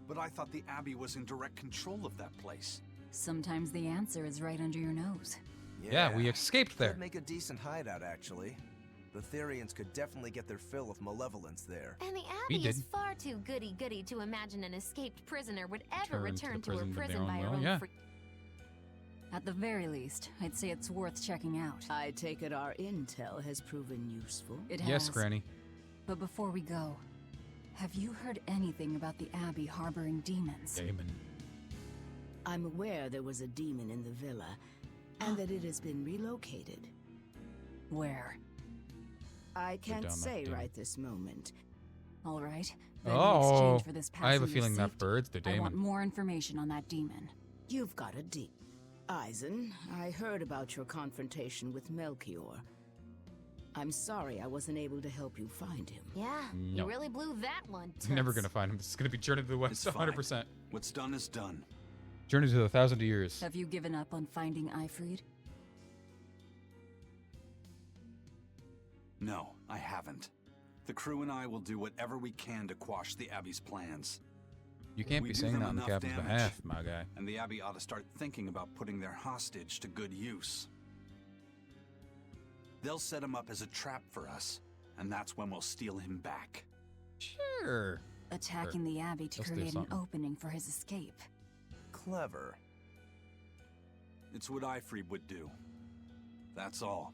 But I thought the Abbey was in direct control of that place. Sometimes the answer is right under your nose. Yeah, we escaped there. Could make a decent hideout, actually. The Therians could definitely get their fill of malevolence there. And the We Abbey did. is far too goody-goody to imagine an escaped prisoner would ever Return return to to the her prison prison of by their her own own will, yeah. free... At the very least, I'd say it's worth checking out. I take it our intel has proven useful. It has. Yes, Granny. But before we go, have you heard anything about the Abbey harboring demons? Damon. I'm aware there was a demon in the villa, and that it has been relocated. Where? I can't down that say demon. right this moment. All right. Then in Oh, exchange for this I have a passing feeling that receipt, bird's the I want Damon. more information on that demon. You've got a deep. Eisen, I heard about your confrontation with Melchior. I'm sorry I wasn't able to help you find him. Yeah, No. you really blew that one, I'm never Toots. gonna find him. This is gonna be Journey to the West, It's fine. 100%. What's done is done. Journey to the 1,000 Years. Have you given up on finding Eifried? No, I haven't. The crew and I will do whatever we can to quash the Abbey's plans. You can't We be do saying them that on the enough captain's damage, behalf, my guy. And the Abbey ought to start thinking about putting their hostage to good use. They'll set him up as a trap for us, and that's when we'll steal him back. Sure. Attacking the Abbey to Let's do create an something. opening for his escape. Clever. It's what Eifried would do. That's all.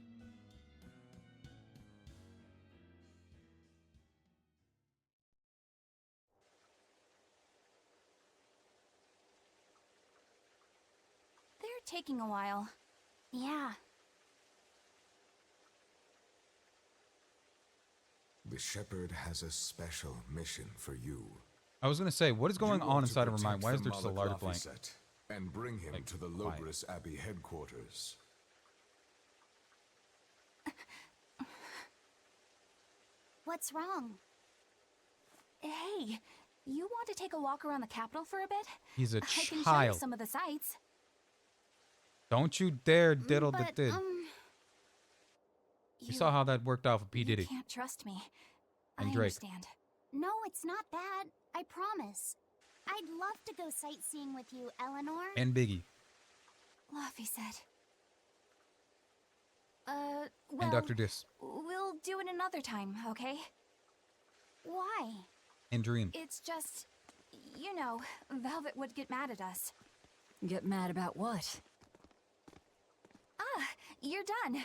They're taking a while. Yeah. The Shepherd has a special mission for you. I was gonna say, what is going You on are to inside of her mind? protect Why is the there just a large blank? Laphicet and bring him Like, to the why? Lobris Abbey headquarters. What's wrong? Hey, you want to take a walk around the capital for a bit? He's a I can show you child. some of the sights. Don't you dare diddle the But, did. You saw how that worked out for P. Diddy. You can't trust me. And I Drake. understand. No, it's not that. I promise. I'd love to go sightseeing with you, Eleanor. And Biggie. Laphicet. Well, And Dr. Dis. we'll do it another time, okay? Why? And dream. It's just, you know, Velvet would get mad at us. Get mad about what? Ah, you're done.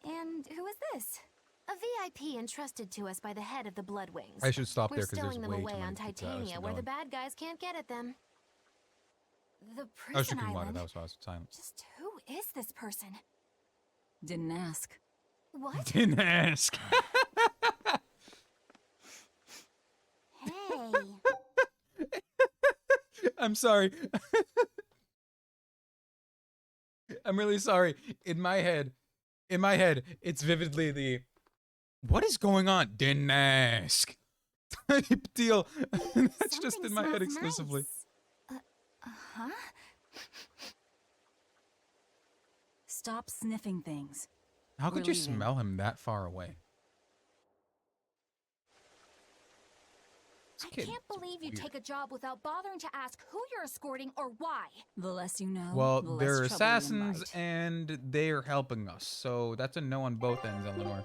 And who is this? A VIP entrusted to us by the head of the Bloodwings. I should stop there We're because there's stowing them way away too many on Titania, where the bad guys can't get at them. The I was prison drinking water. island. That was why I was silent. Just who is this person? Didn't ask. What? Didn't ask. Hey. I'm sorry. I'm really sorry. In my head, it's vividly the what is going on? Didn't ask type deal. That's just in my head exclusively. Huh? Stop sniffing things. How could We're you leaving. smell him that far away? I can't believe you take a job without bothering to ask who you're escorting or why. The less you know, Well, the less they're trouble you assassins invite. and they're helping us, so that's a no on both ends, Eleanor.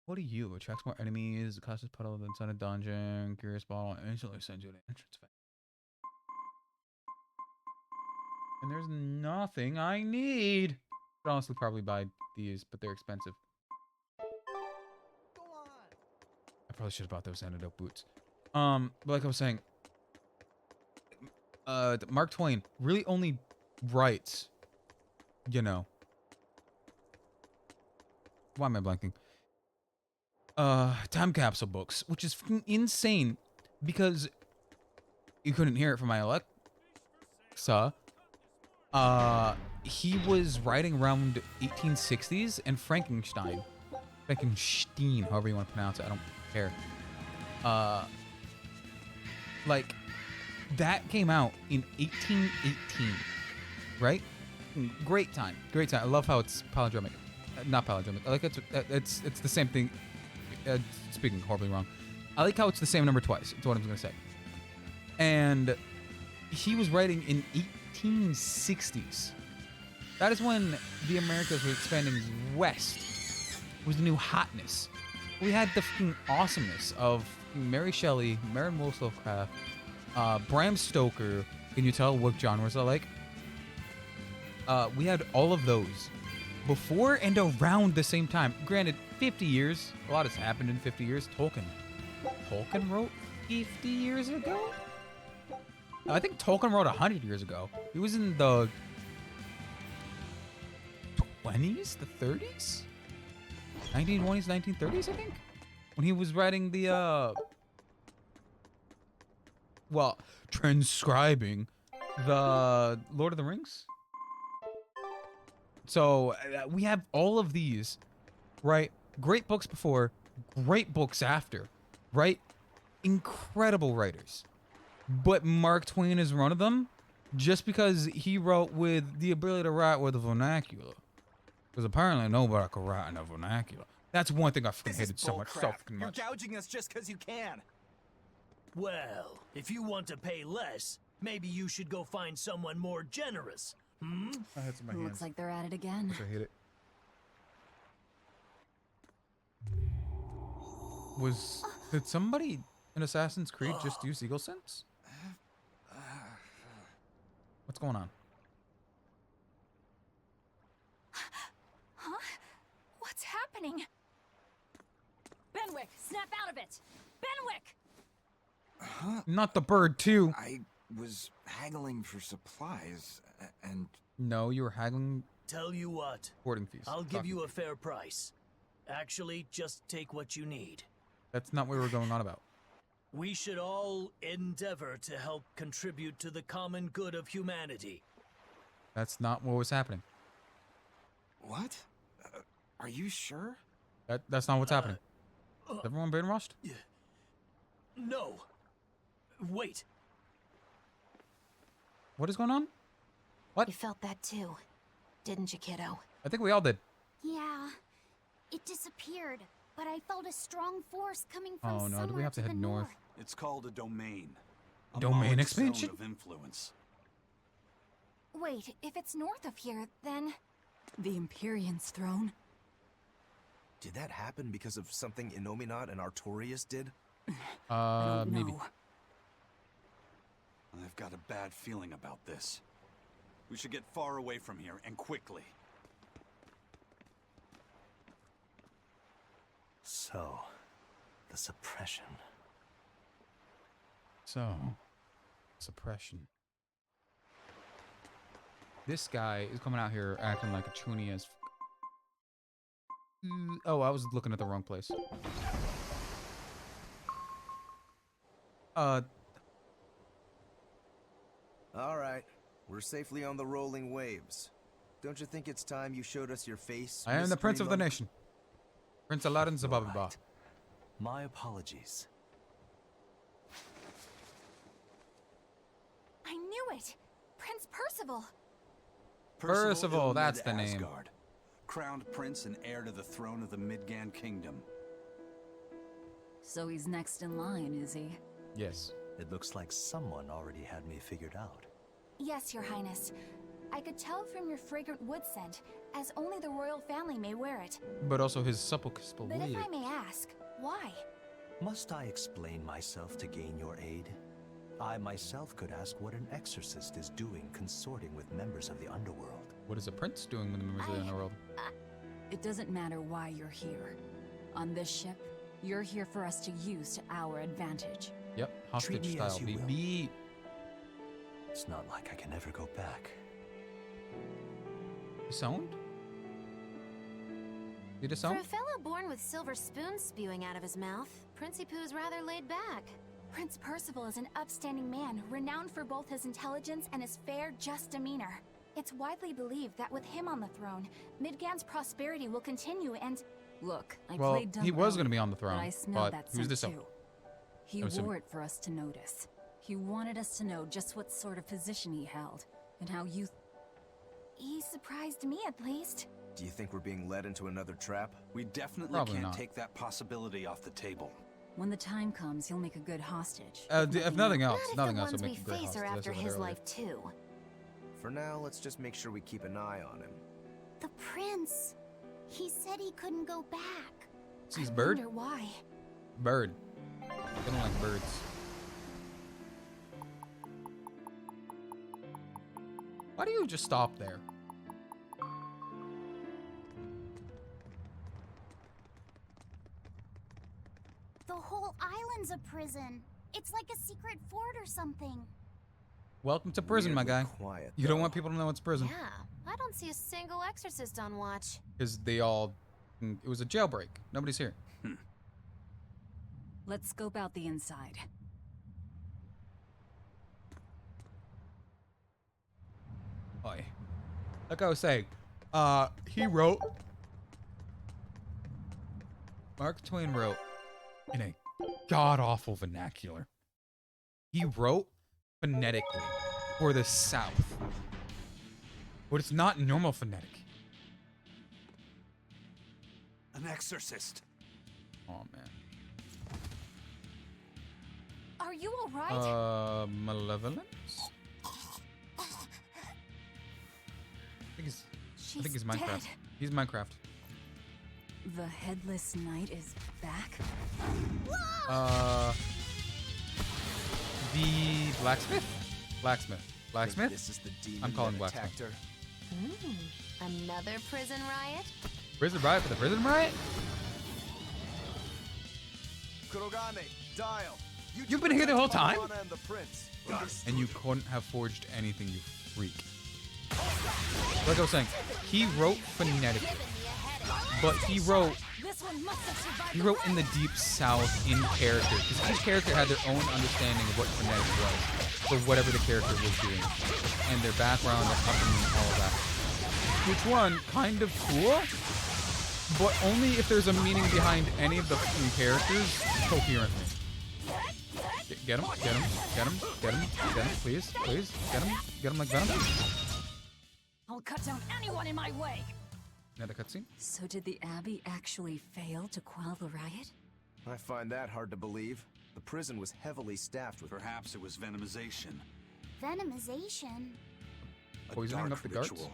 What are you? Attracts more enemies, the causes puddle inside a dungeon, curious ball, and instantly sends you to the entrance. And there's nothing I need. I'd honestly probably buy these, but they're expensive. I probably should have bought those antidote boots. But like I was saying, Mark Twain really only writes, you know. Why am I blanking? Time capsule books, which is fucking insane because you couldn't hear it from my Alexa. He was writing around 1860s, and Frankenstein, however you want to pronounce it, I don't care. Like, that came out in 1818, right? Great time. I love how it's palindromic. Not palindromic. I like it's the same thing. Speaking horribly wrong. I like how it's the same number twice. That's what I'm gonna say. And he was writing in 1860s. That is when the Americas were expanding west. It was the new hotness. We had the fucking awesomeness of Mary Shelley, Mary Wollstonecraft, Bram Stoker. Can you tell what genres I like? We had all of those before and around the same time. Granted, 50 years. A lot has happened in 50 years. Tolkien wrote 50 years ago? I think Tolkien wrote 100 years ago. He was in the 20s? The 30s? 1920s, 1930s, I think? When he was writing the, well, transcribing the Lord of the Rings. So, we have all of these, right? Great books before, great books after, right? Incredible writers. But Mark Twain is one of them just because he wrote with the ability to write with the vernacular. Because apparently nobody could write in a vernacular. That's one thing I fucking hated so much. So fucking much. You're gouging us just because you can. Well, if you want to pay less, maybe you should go find someone more generous. Hmm? I had some in my Looks like they're at it again. I hate it. Did somebody in Assassin's Creed just use Eagle Sense? What's going on? Huh? What's happening? Benwick, snap out of it! Benwick! Huh? Not the bird, too. I was haggling for supplies, and... No, you were haggling... Tell you what. Boarding fees. I'll give you a fair price. Actually, just take what you need. That's not what we were going on about. We should all endeavor to help contribute to the common good of humanity. That's not what was happening. What? Are you sure? That's not what's happening. Is everyone brainwashed? No. Wait. What is going on? What? You felt that too, didn't you, kiddo? I think we all did. Yeah, it disappeared, but I felt a strong force coming from Oh no, do we have to head north? It's called a domain. A Domain knowledge expansion? zone of influence. Wait, if it's north of here, then... The Empyrean's throne? Did that happen because of something Innominat and Artorias did? Maybe. I've got a bad feeling about this. We should get far away from here, and quickly. So, the suppression. So, suppression. This guy is coming out here acting like a chuny as... Oh, I was looking at the wrong place. All right, we're safely on the rolling waves. Don't you think it's time you showed us your face? I am the prince of the Mystery nation. Prince Aladdin Zabababa. My apologies. I knew it! Prince Percival! Percival, that's the name. Asgard, crowned prince and heir to the throne of the Midgard Kingdom. So he's next in line, is he? Yes. It looks like someone already had me figured out. Yes, Your Highness. I could tell from your fragrant wood scent, as only the royal family may wear it. But also his supple But if I may ask, why? Must I explain myself to gain your aid? I myself could ask what an exorcist is doing consorting with members of the underworld. What is a prince doing with the members of the underworld? It doesn't matter why you're here. On this ship, you're here for us to use to our advantage. Yep, hostage Treat me style, as you will. baby. It's not like I can ever go back. The sound? Did it For sound? a fellow born with silver spoons spewing out of his mouth, Princey Poo's rather laid back. Prince Percival is an upstanding man, renowned for both his intelligence and his fair, just demeanor. It's widely believed that with him on the throne, Midgand's prosperity will continue and... Look, I Well, played dumb he was early, going to be on the throne, but I smelled that who's scent this? too. He I'm assuming. wore it for us to notice. He wanted us to know just what sort of position he held, and how you... He surprised me, at least. Do you think we're being led into another trap? We definitely Probably can't not. take that possibility off the table. When the time comes, he'll make a good hostage. If nothing else, Not if nothing the else would ones make we a great face hostage. are I after said that his earlier. life too. For now, let's just make sure we keep an eye on him. The prince. He said he couldn't go back. Sees bird? Wonder why. Bird. I don't like birds. Why do you just stop there? The whole island's a prison. It's like a secret fort or something. Welcome to prison, my guy. Quiet, You don't want people to know it's prison. Yeah, I don't see a single exorcist on watch. Because they all... It was a jailbreak. Nobody's here. Let's scope out the inside. Oi. Like I was saying, he wrote... Mark Twain wrote in a god-awful vernacular. He wrote phonetically for the South. But it's not normal phonetic. An exorcist. Oh, man. Are you alright? Malevolence? I think he's Minecraft. dead. He's Minecraft. The Headless Knight is back? The blacksmith? Blacksmith. Blacksmith? This is the demon I'm calling that blacksmith. attacked her. Another prison riot? Prison riot for the prison riot? Kurogane, dial. You've been here the whole time? Anna and the prince. And you couldn't have forged anything, you freak. Like I was saying, he wrote phonetically. But he wrote in the deep south in character. Because each character had their own understanding of what phonetic was. For whatever the character was doing. And their background, their upbringing, all of that. Which one, kind of cool. But only if there's a meaning behind any of the characters coherently. Get him, get him, get him, get him, get him, please, please, get him like Venom. I'll cut down anyone in my way! Another cutscene? So did the Abbey actually fail to quell the riot? I find that hard to believe. The prison was heavily staffed with... Perhaps it was venomization. Venomization? A Poisoning dark up the guards? ritual.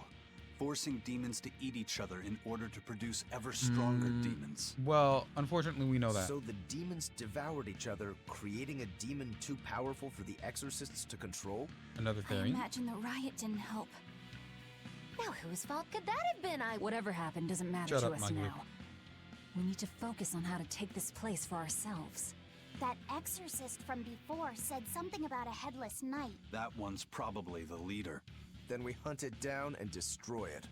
forcing demons to eat each other in order to produce ever stronger demons. Well, unfortunately, we know that. So the demons devoured each other, creating a demon too powerful for the exorcists to control? Another I theory. imagine the riot didn't help. Now whose fault could that have been? Whatever happened doesn't matter Shut to up, us Maggie. now. We need to focus on how to take this place for ourselves. That exorcist from before said something about a headless knight. That one's probably the leader. Then we hunt it down and destroy it.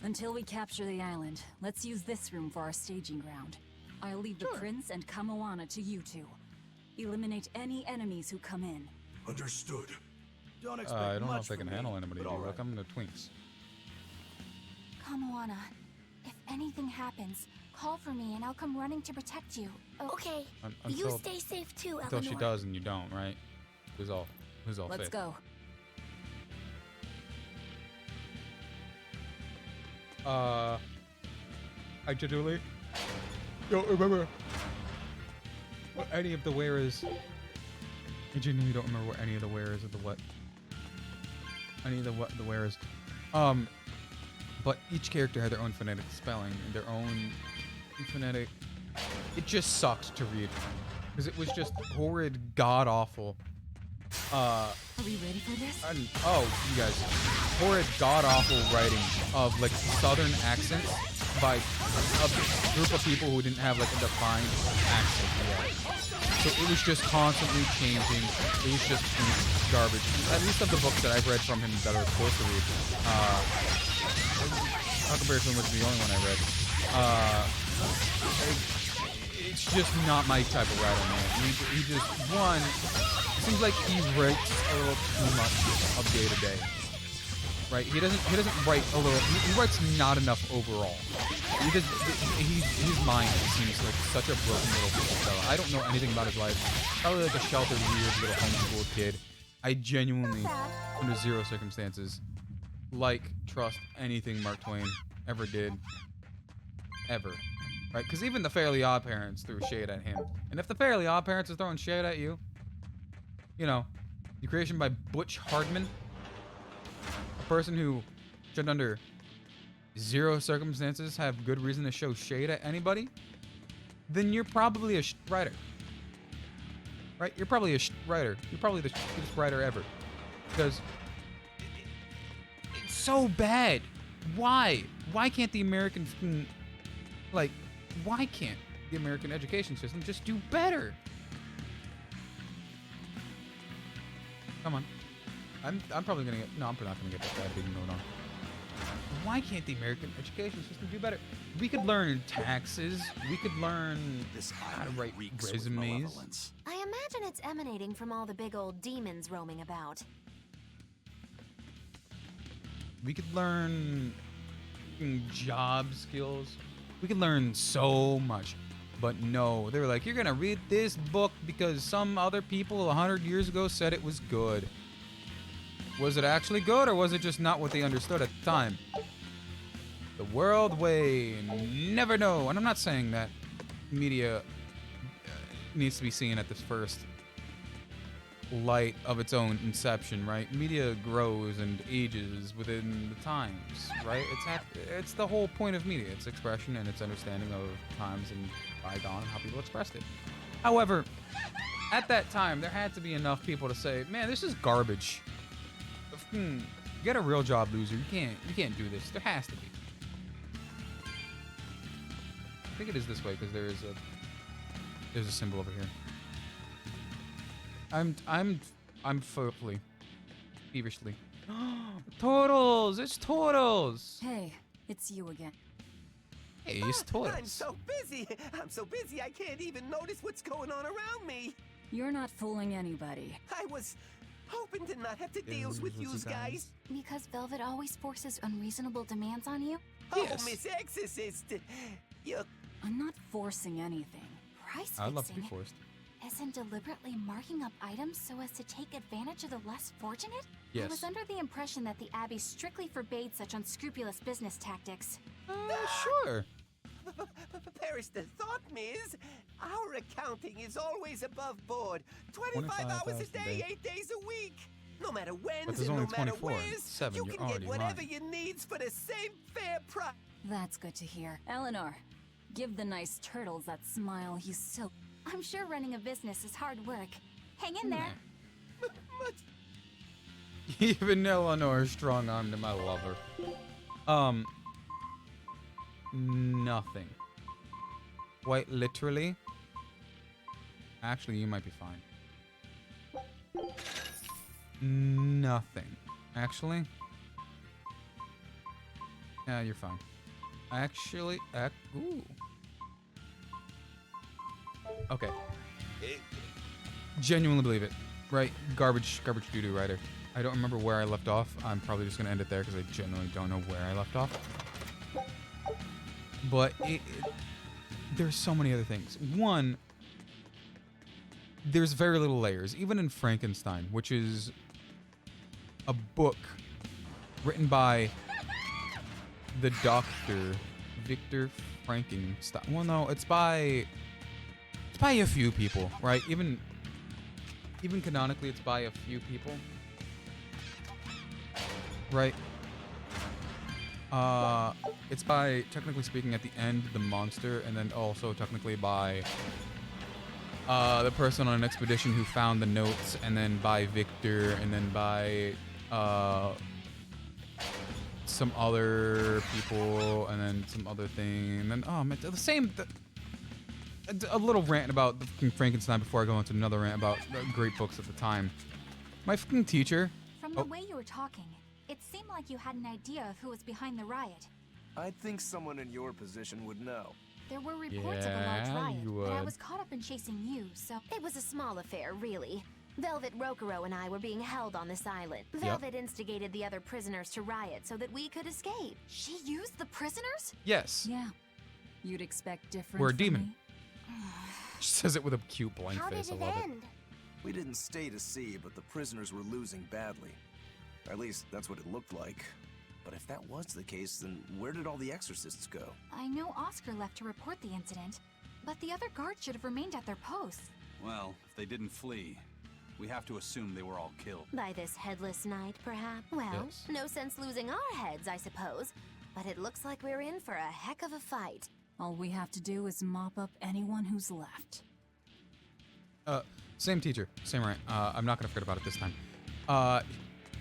Until we capture the island, let's use this room for our staging ground. I'll leave the prince and Kamoana to you two. Eliminate any enemies who come in. Understood. Don't expect I don't know much if I can from handle me, anybody. but all right. Welcome to Twinks. Kamoana, if anything happens, call for me and I'll come running to protect you. Okay. You Until, stay safe too, until Eleanor. she does and you don't, right? Who's all Let's fit? go. I genuinely don't remember what any of the wearers. I genuinely don't remember what any of the wearers of the what. Any of the wearers. But each character had their own phonetic spelling and their own phonetic. It just sucked to read because it was just horrid, god awful. Are we ready for this? Oh, you guys, horrid, god awful writing of like southern accents by a group of people who didn't have like a defined accent yet. So it was just constantly changing. It was just garbage. At least of the books that I've read from him that are supposed to read. Huckleberry Finn was the only one I read. It's just not my type of writer, man. He just, one, it seems like he writes a little too much of day to day. Right? He doesn't write a little, he writes not enough overall. His mind seems like such a broken little fellow. I don't know anything about his life. Probably like a sheltered, weird little homeschooled kid. I genuinely, under zero circumstances, trust anything Mark Twain ever did. Ever. Right? Because even the Fairly Odd Parents threw shade at him. And if the Fairly Odd Parents is throwing shade at you, you know, the creation by Butch Hardman, a person who should under zero circumstances have good reason to show shade at anybody, then you're probably a writer. Right? You're probably a writer. You're probably the shittiest writer ever. Because it's so bad. Why? Why can't the American why can't the American education system just do better? Come on. I'm probably gonna get, no, I'm not gonna get that big note on. Why can't the American education system do better? We could learn taxes. We could learn how to write resumes. I imagine it's emanating from all the big old demons roaming about. We could learn job skills. We could learn so much. But no, they were like, you're gonna read this book because some other people 100 years ago said it was good. Was it actually good, or was it just not what they understood at the time? The world way, never know. And I'm not saying that media needs to be seen at this first light of its own inception, right? Media grows and ages within the times, right? It's the whole point of media. It's expression and its understanding of times and bygone and how people expressed it. However, at that time, there had to be enough people to say, man, this is garbage. Get a real job, loser. You can't do this. There has to be. I think it is this way because there's a symbol over here. I'm feverishly. Turtles! It's Turtles! Hey, it's you again. Hey, it's Turtles. I'm so busy I can't even notice what's going on around me. You're not fooling anybody. I was hoping to not have to deal with you guys. Because Velvet always forces unreasonable demands on you? Yes. Oh, Miss Exorcist, I'm not forcing anything. Price I'd love to be fixing? forced. Isn't deliberately marking up items so as to take advantage of the less fortunate? Yes. I was under the impression that the Abbey strictly forbade such unscrupulous business tactics. Sure. Paris, the thought, Miss. Our accounting is always above board. 25 hours a day, 8 days a week. No matter when, But there's no only matter 24. where's, 7, you you're can get already whatever lying. you needs for the same fair price. That's good to hear. Eleanor, give the nice turtles that smile he's so... I'm sure running a business is hard work. Hang in there. Even Eleanor strong-armed him. I love her. Nothing. Quite literally. Actually, you might be fine. Nothing. Actually. Yeah, you're fine. Actually, ooh. Okay. Genuinely believe it. Right? Garbage doo-doo writer. I don't remember where I left off. I'm probably just gonna end it there because I genuinely don't know where I left off. But there's so many other things. One, there's very little layers. Even in Frankenstein, which is a book written by the doctor, Victor Frankenstein. Well, no, it's by a few people, right? Even canonically, it's by a few people, right? It's by, technically speaking, at the end, the monster, and then also technically by the person on an expedition who found the notes, and then by Victor, and then by some other people, and then some other thing, and then a little rant about Frankenstein before I go into another rant about great books at the time. My fucking teacher. From the way you were talking, it seemed like you had an idea of who was behind the riot. I'd think someone in your position would know. There were reports of a large Yeah, riot, you but I would. was caught up in chasing you, so... It was a small affair, really. Velvet Rokuro and I were being held on this island. Yep. Velvet instigated the other prisoners to riot so that we could escape. She used the prisoners? Yes. Yeah. You'd expect different. We're a from demon. me. She says it with a cute blank How did face. I it love end? We didn't stay to see, but the prisoners were losing badly. At least, that's what it looked like. But if that was the case, then where did all the exorcists go? I know Oscar left to report the incident, but the other guards should have remained at their posts. Well, if they didn't flee, we have to assume they were all killed. By this headless knight, perhaps? Well, Yes. no sense losing our heads, I suppose. But it looks like we're in for a heck of a fight. All we have to do is mop up anyone who's left. Same teacher, same rant. I'm not gonna forget about it this time.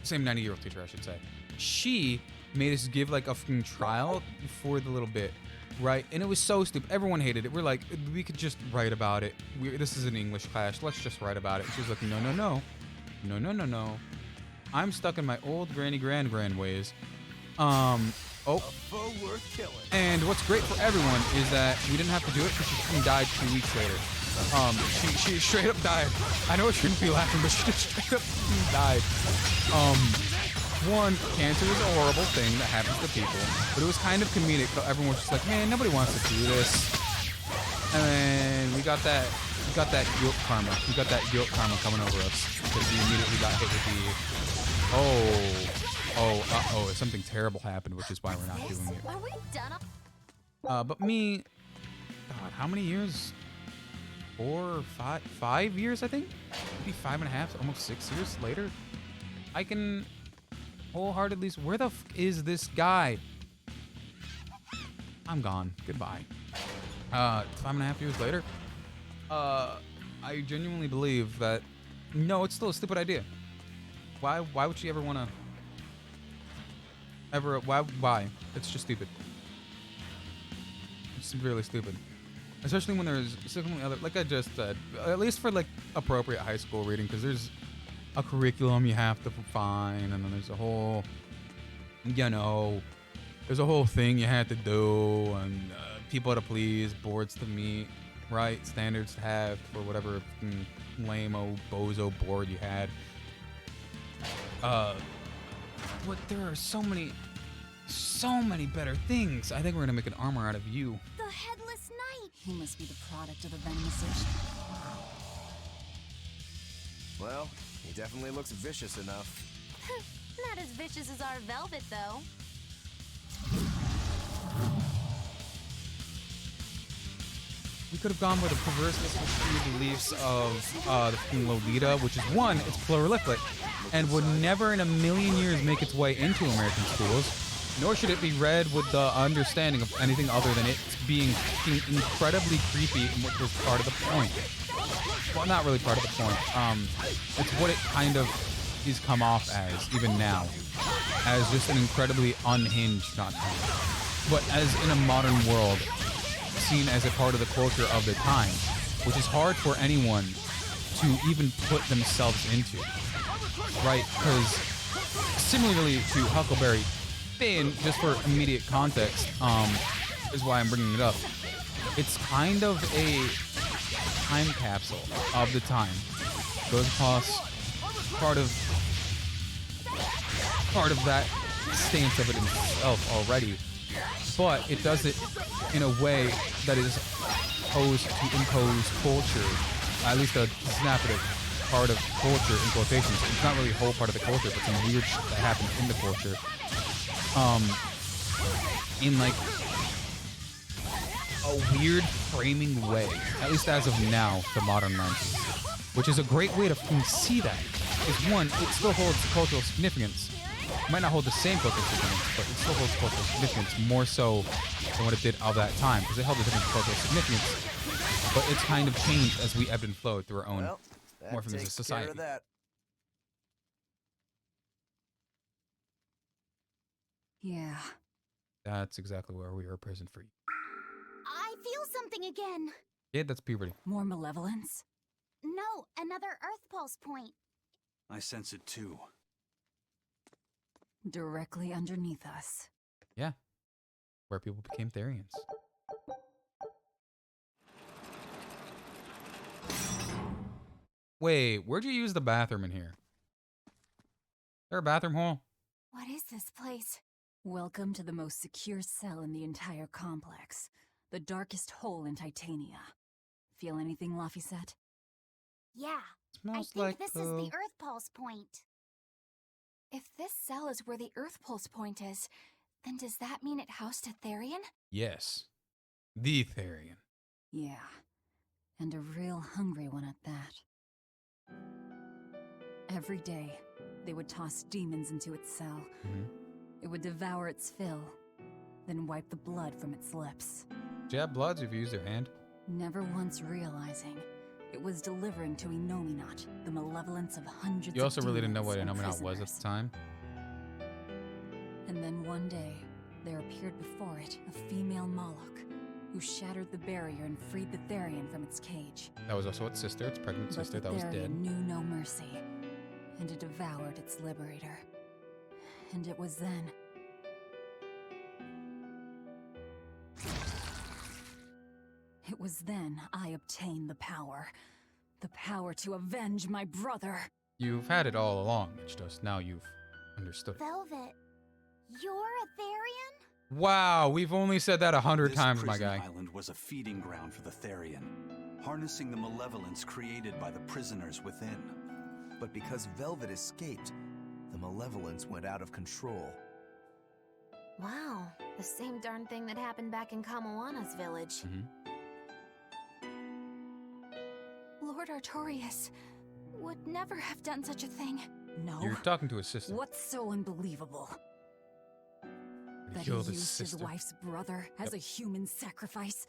Same 90-year-old teacher, I should say. She made us give like a fucking trial for the little bit, right? And it was so stupid. Everyone hated it. We're like, we could just write about it. This is an English class. Let's just write about it. She was like, no. I'm stuck in my old granny grand ways. Worth killing. And what's great for everyone is that we didn't have to do it because she fucking died 2 weeks later. She straight up died. I know I shouldn't be laughing, but she just straight up fucking died. One, cancer is a horrible thing that happens to people, but it was kind of comedic. So everyone was just like, man, nobody wants to do this. And then we got that guilt karma. We got that guilt karma coming over us because we immediately got hit with the something terrible happened, which is why we're not doing it. Are we done? But me, God, how many years? 4, 5 years, I think? Maybe 5.5, almost 6 years later? I can wholeheartedly, where the f is this guy? I'm gone. Goodbye. 5.5 years later, I genuinely believe that, no, it's still a stupid idea. Why would she ever want to, why? It's just stupid. It's really stupid. Especially when there's significantly other, like I just said, at least for like appropriate high school reading, because there's a curriculum you have to find, and then there's a whole, there's a whole thing you had to do, and people to please, boards to meet, right? Standards to have for whatever lame-o, bozo board you had. But there are so many better things. I think we're gonna make an armor out of you. The Headless Knight! He must be the product of the venomization. Well, he definitely looks vicious enough. Not as vicious as our Velvet, though. we could have gone with the perverseness of the beliefs of the fucking Lolita, which is one, it's prolific, and would never in a million years make its way into American schools. Nor should it be read with the understanding of anything other than it being incredibly creepy, which was part of the point. Well, not really part of the point. It's what it kind of is come off as, even now, as just an incredibly unhinged, not but as in a modern world, seen as a part of the culture of the time, which is hard for anyone to even put themselves into, right? Because similarly to Huckleberry Finn, just for immediate context, is why I'm bringing it up. It's kind of a time capsule of the time. Goes across part of that stance of it itself already, but it does it in a way that is supposed to impose culture, at least a snappitive part of culture in quotations. It's not really a whole part of the culture, but some weird shit that happens in the culture. In like a weird framing way, at least as of now, the modern lenses, which is a great way to see that. Is one, it still holds cultural significance. It might not hold the same cultural significance, but it still holds cultural significance more so than what it did of that time, because it held a different cultural significance. But it's kind of changed as we ebbed and flowed through our own morphing as a society. Yeah. That's exactly where we were present for you. I feel something again. Yeah, that's puberty. More malevolence? No, another Earth Pulse point. I sense it too. Directly underneath us. Yeah. Where people became Therians. Wait, where'd you use the bathroom in here? Is there a bathroom hole? What is this place? Welcome to the most secure cell in the entire complex. The darkest hole in Titania. Feel anything, Laphicet? Yeah, I think like this is the Earth Pulse point. If this cell is where the Earth Pulse point is, then does that mean it housed a Therian? Yes. The Therian. Yeah. And a real hungry one at that. Every day, they would toss demons into its cell. It would devour its fill, then wipe the blood from its lips. Do you have bloods if you use their hand? Never once realizing it was delivering to Inominat the malevolence of hundreds of You also really didn't know demons what and Inominat was at prisoners. the time? And then one day, there appeared before it a female Moloch, who shattered the barrier and freed the Therian from its cage. That was also its sister, its pregnant But sister the that was Therian dead. knew no mercy, and it devoured its liberator. And it was then... It was then I obtained the power. The power to avenge my brother. You've had it all along, it's just now you've understood it. Velvet, you're a Therian? Wow, we've only said that 100 This times, my prison guy. island was a feeding ground for the Therian, harnessing the malevolence created by the prisoners within. But because Velvet escaped, the malevolence went out of control. Wow, the same darn thing that happened back in Kamawana's village. Lord Artorias would never have done such a thing. No. You're talking to his sister. What's so unbelievable? That he killed his used his sister. wife's brother as a human sacrifice?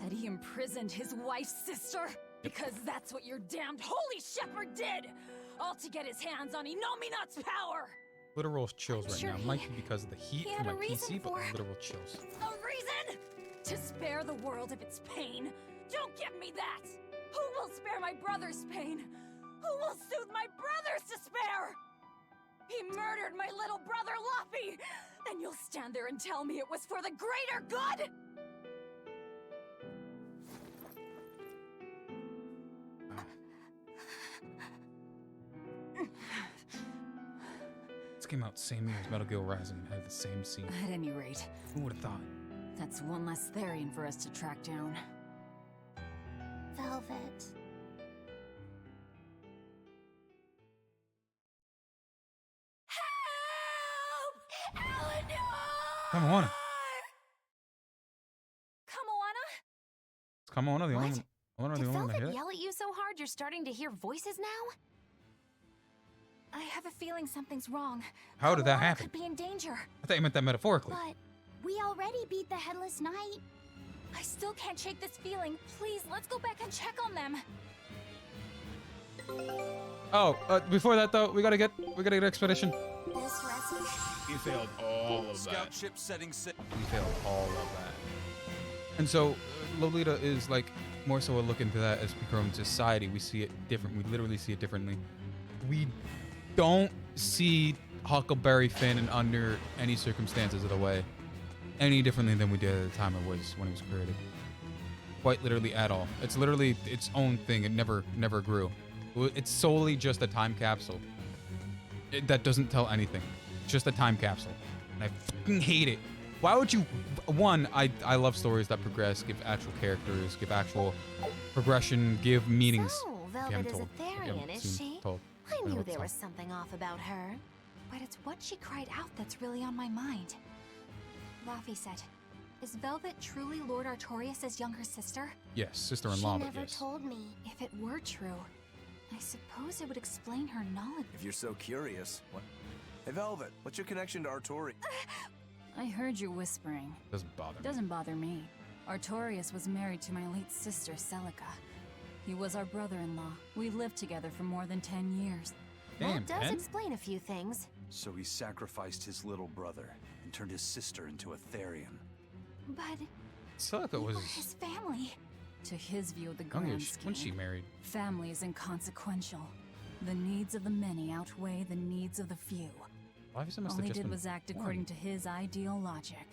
That he imprisoned his wife's sister? Because that's what your damned holy shepherd did! All to get his hands on Inominat's power! Literal chills right sure now. Might be because of the heat he from had my a reason PC, but for it. literal chills. A reason? To spare the world of its pain? Don't give me that! Who will spare my brother's pain? Who will soothe my brother's despair? He murdered my little brother, Luffy! And you'll stand there and tell me it was for the greater good? This came out same year as Metal Gear Rising and had the same scene. At any rate, Who would have thought? that's one less Therian for us to track down. Velvet. Come on. Kamawana's Come on, the only What? one. Did The only one to Velvet hear that? yell at you so hard you're starting to hear voices now? I have a feeling something's wrong. How did that Kawana happen? Could be in danger. I thought you meant that metaphorically. But we already beat the Headless Knight. I still can't shake this feeling. Please, let's go back and check on them. Oh, before that though, we gotta get expedition. This rescue. We failed all of that. Scout ship setting sail. We failed all of that. And so, Lolita is like more so a look into that as we grow in society. We see it different. We literally see it differently. We don't see Huckleberry Finn in under any circumstances of the way any differently than we did at the time it was when it was created. Quite literally at all. It's literally its own thing. It never grew. It's solely just a time capsule. That doesn't tell anything. It's just a time capsule. And I fucking hate it. Why would you... One, I love stories that progress, give actual characters, give actual progression, give meanings. So, If you haven't Velvet is told- a if you Therian, haven't is seen- she? told. I know knew what's there up. was something off about her. But it's what she cried out that's really on my mind. Laffy said, is Velvet truly Lord Artorias' younger sister? Yes, sister-in-law, She but never yes. told me. If it were true, I suppose it would explain her knowledge. If you're so curious, what? Hey, Velvet, what's your connection to Artori? I heard you whispering. Doesn't bother me. Doesn't bother me. Artorias was married to my late sister, Celica. He was our brother-in-law. We lived together for more than 10 years. That does explain a few things. So he sacrificed his little brother and turned his sister into a Therian. But Celica we was... were his family. To his view of the young grand age when she scheme, married. family is inconsequential. The needs of the many outweigh the needs of the few. Laffy must All have he just did been was act born. according to his ideal logic.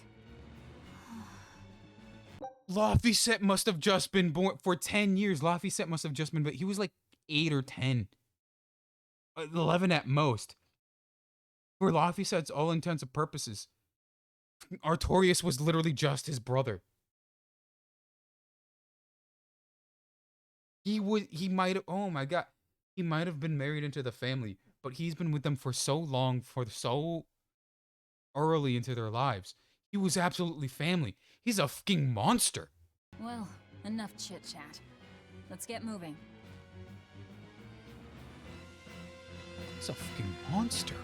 Laffy must have just been born for 10 years. Laffy must have just been, but he was like 8 or 10. 11 at most. For Laffy all intents and purposes, Artorias was literally just his brother. He might have, oh my god, he might have been married into the family, but he's been with them for so long, for so early into their lives. He was absolutely family. He's a fucking monster. Well, enough chit-chat. Let's get moving. He's a fucking monster.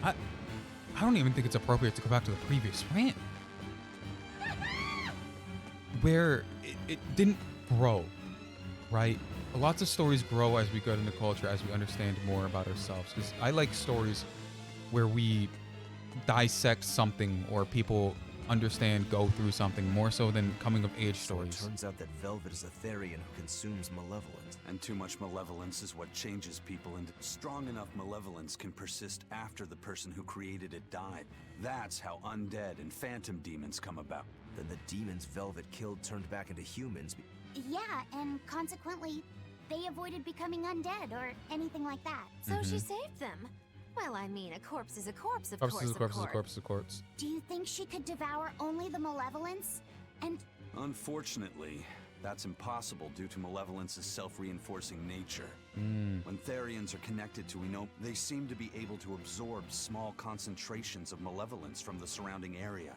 God. I don't even think it's appropriate to go back to the previous rant. Where it didn't grow, right? Lots of stories grow as we go into culture, as we understand more about ourselves. Because I like stories where we dissect something or people understand, go through something more so than coming of age stories. So it turns out that Velvet is a Therian who consumes malevolence. And too much malevolence is what changes people, and strong enough malevolence can persist after the person who created it died. That's how undead and phantom demons come about. Then the demons Velvet killed turned back into humans. Yeah, and consequently, they avoided becoming undead or anything like that. So she saved them. Well, I mean, a corpse is a corpse, of Corpse course, is a corpse, of is a course. corpse, is a corpse. Do you think she could devour only the malevolence? And Unfortunately, that's impossible due to malevolence's self-reinforcing nature. When Therians are connected to they seem to be able to absorb small concentrations of malevolence from the surrounding area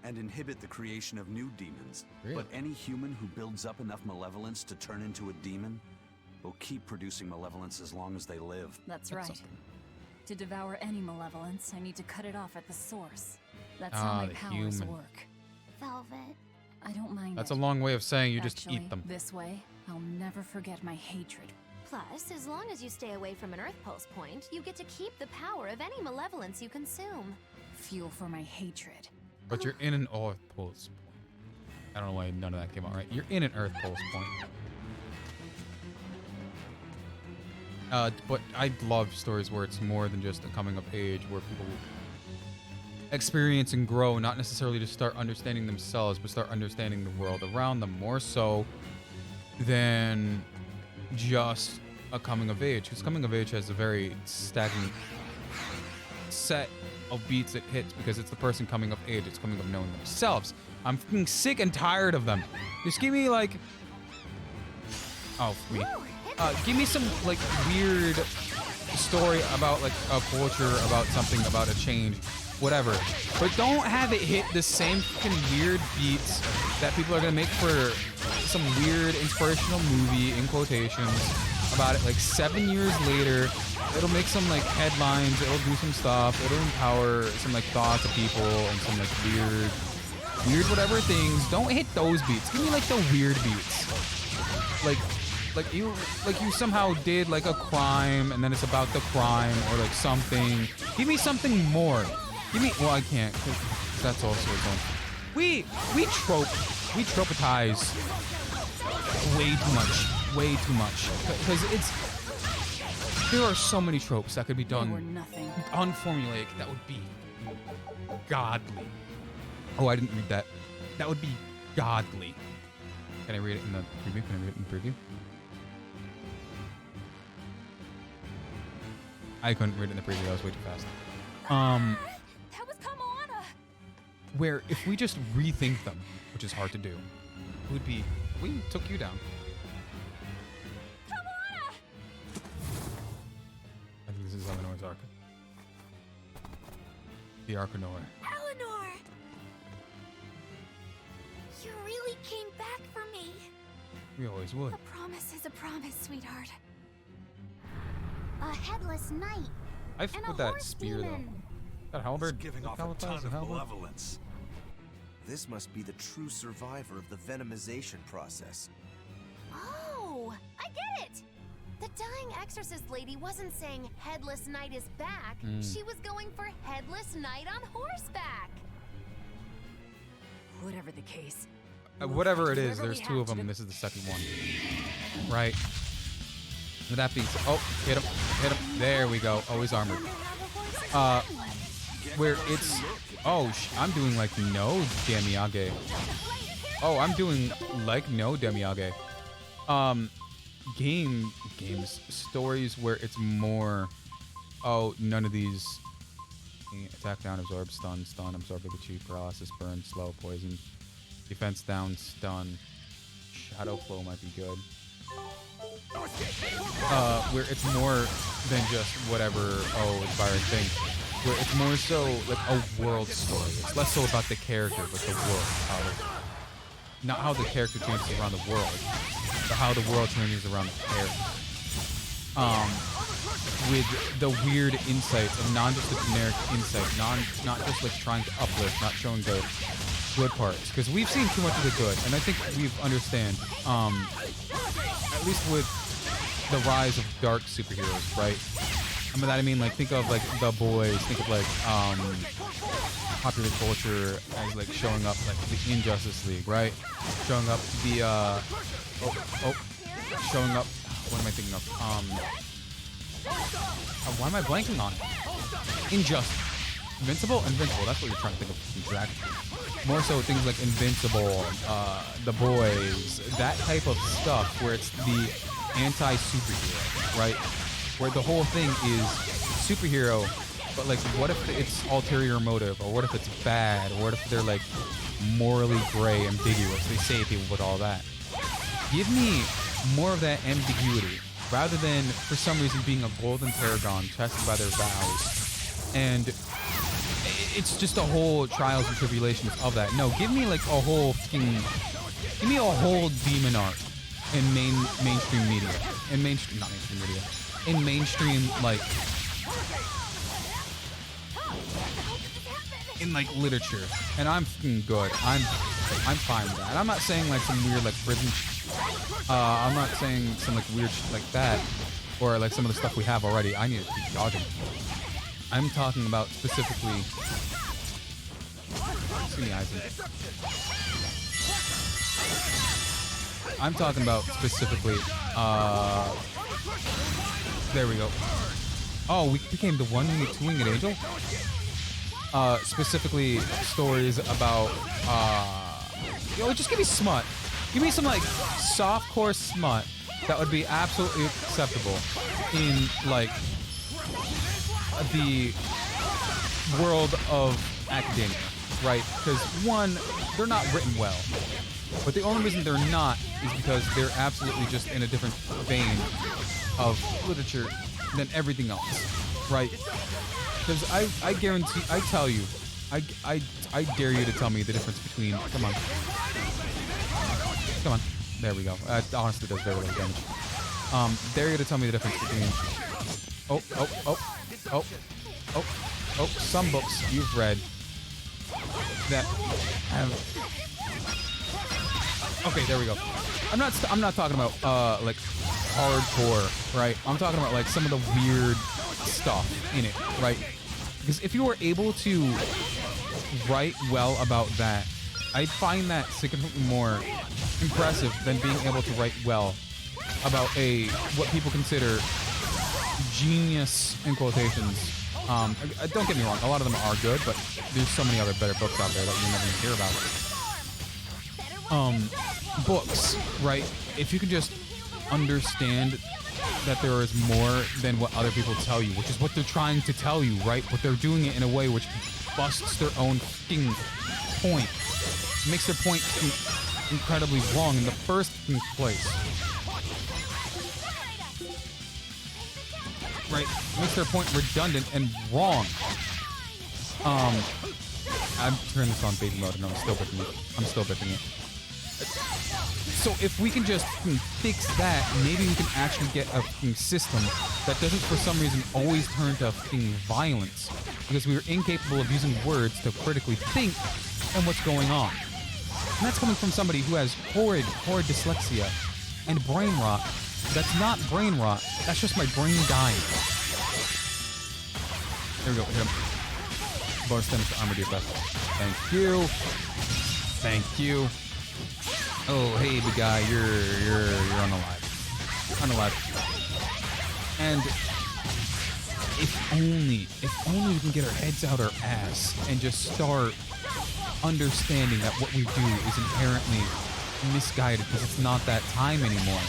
and inhibit the creation of new demons. Really? But any human who builds up enough malevolence to turn into a demon will keep producing malevolence as long as they live. That's right. something. To devour any malevolence, I need to cut it off at the source. That's Ah, how my the powers human. work. Velvet. I don't mind That's it. a long way of saying you just Actually, eat them. This way, I'll never forget my hatred. Plus, as long as you stay away from an Earth Pulse point, you get to keep the power of any malevolence you consume. Fuel for my hatred. But you're in an Earth Pulse point. I don't know why none of that came out right. You're in an Earth Pulse point. But I love stories where it's more than just a coming of age, where people experience and grow, not necessarily to start understanding themselves, but start understanding the world around them more so than just a coming of age. Because coming of age has a very stagnant set of beats it hits because it's the person coming of age. It's coming of knowing themselves. I'm fucking sick and tired of them. Just give me like... Oh, me. Give me some like weird story about like a culture, about something, about a change whatever. But don't have it hit the same fucking weird beats that people are gonna make for some weird inspirational movie, in quotations, about it like 7 years later. It'll make some like headlines, it'll do some stuff, it'll empower some like thoughts of people and some like weird whatever things. Don't hit those beats. Give me like the weird beats. Like you somehow did like a crime and then it's about the crime or like something. Give me something more. Give me, well, I can't, 'cause that's also its own. We tropatize way too much. Because there are so many tropes that could be done unformulaic. That would be godly. Oh, I didn't read that. That would be godly. Can I read it in the preview? I couldn't read it in the preview. That was way too fast. That was Kamana. Where if we just rethink them, which is hard to do, it would be, we took you down. Kamana! I think this is Eleanor's arc. The Arcanor. Eleanor! You really came back for me. We always would. A promise is a promise, sweetheart. A headless knight. I put that spear though. That halberd giving off a ton of malevolence. This must be the true survivor of the venomization process. Oh, I get it! The dying exorcist lady wasn't saying Headless Knight is back. She was going for Headless Knight on horseback. Whatever the case. Whatever it is, there's 2 of them, and this is the second one. Right. With that being said, oh, hit him. There we go. Oh, he's armored. Where it's, oh, I'm doing like no Demiage. Oh, I'm doing like no Demiage. Games, stories where it's more, oh, none of these. Attack down, absorb, stun, absorb, cheap, paralysis, burn, slow, poison. Defense down, stun. Shadow flow might be good. Where it's more than just whatever, oh, inspiring thing. Where it's more so like a world story. It's less so about the character, but the world. Not how the character changes around the world, but how the world changes around the character. With the weird insights of not just the generic insight, not just like trying to uplift, not showing the good parts. Because we've seen too much of the good, and I think we've understand. At least with the rise of dark superheroes, right? I mean, like, think of like The Boys, think of like popular culture as like showing up like the Injustice League, right? Showing up the showing up. What am I thinking of? Why am I blanking on it? Invincible. That's what you're trying to think of. Exactly. More so things like Invincible, The Boys, that type of stuff where it's the anti-superhero, right? Where the whole thing is superhero, but like what if it's ulterior motive, or what if it's bad, or what if they're like morally gray, ambiguous? They say people with all that. Give me more of that ambiguity, rather than for some reason being a golden paragon tested by their vows. And it's just a whole trials and tribulations of that. No, give me like a whole fucking, give me a whole demon arc in mainstream media. In mainstream, not mainstream media. In mainstream, like, in like literature. And I'm fucking good. I'm fine with that. And I'm not saying like some weird like prison. I'm not saying some like weird shit like that, or like some of the stuff we have already. I need to keep dodging. I'm talking about specifically. I'm talking about specifically. There we go. Oh, we became the one-winged, two-winged angel. Specifically, stories about. Just give me smut. Give me some like softcore smut that would be absolutely acceptable in like the world of academia, right? Because one, they're not written well, but the only reason they're not is because they're absolutely just in a different vein of literature than everything else, right? Because I guarantee, I tell you, I dare you to tell me the difference between, come on. Come on. There we go. Honestly does very little damage. Dare you to tell me the difference between, some books you've read that have, okay, there we go. I'm not talking about, like, hardcore, right? I'm talking about, like, some of the weird stuff in it, right? Because if you were able to write well about that, I find that significantly more impressive than being able to write well about what people consider genius in quotations. Don't get me wrong, a lot of them are good, but there's so many other better books out there that you never even hear about. Books, right? If you can just understand that there is more than what other people tell you, which is what they're trying to tell you, right? But they're doing it in a way which busts their own fucking point. Makes their point incredibly wrong in the first place. Right? Makes their point redundant and wrong. I'm turning this on baby mode and I'm still bipping it. So if we can just fix that, maybe we can actually get a system that doesn't for some reason always turn to violence, because we are incapable of using words to critically think and what's going on. And that's coming from somebody who has horrid dyslexia and brain rot. That's not brain rot, that's just my brain dying. There we go, hit him. Bonus damage to armor DFS. Thank you. Thank you. Oh, hey, big guy, you're unalive. And if only we can get our heads out our ass and just start understanding that what we do is inherently misguided because it's not that time anymore,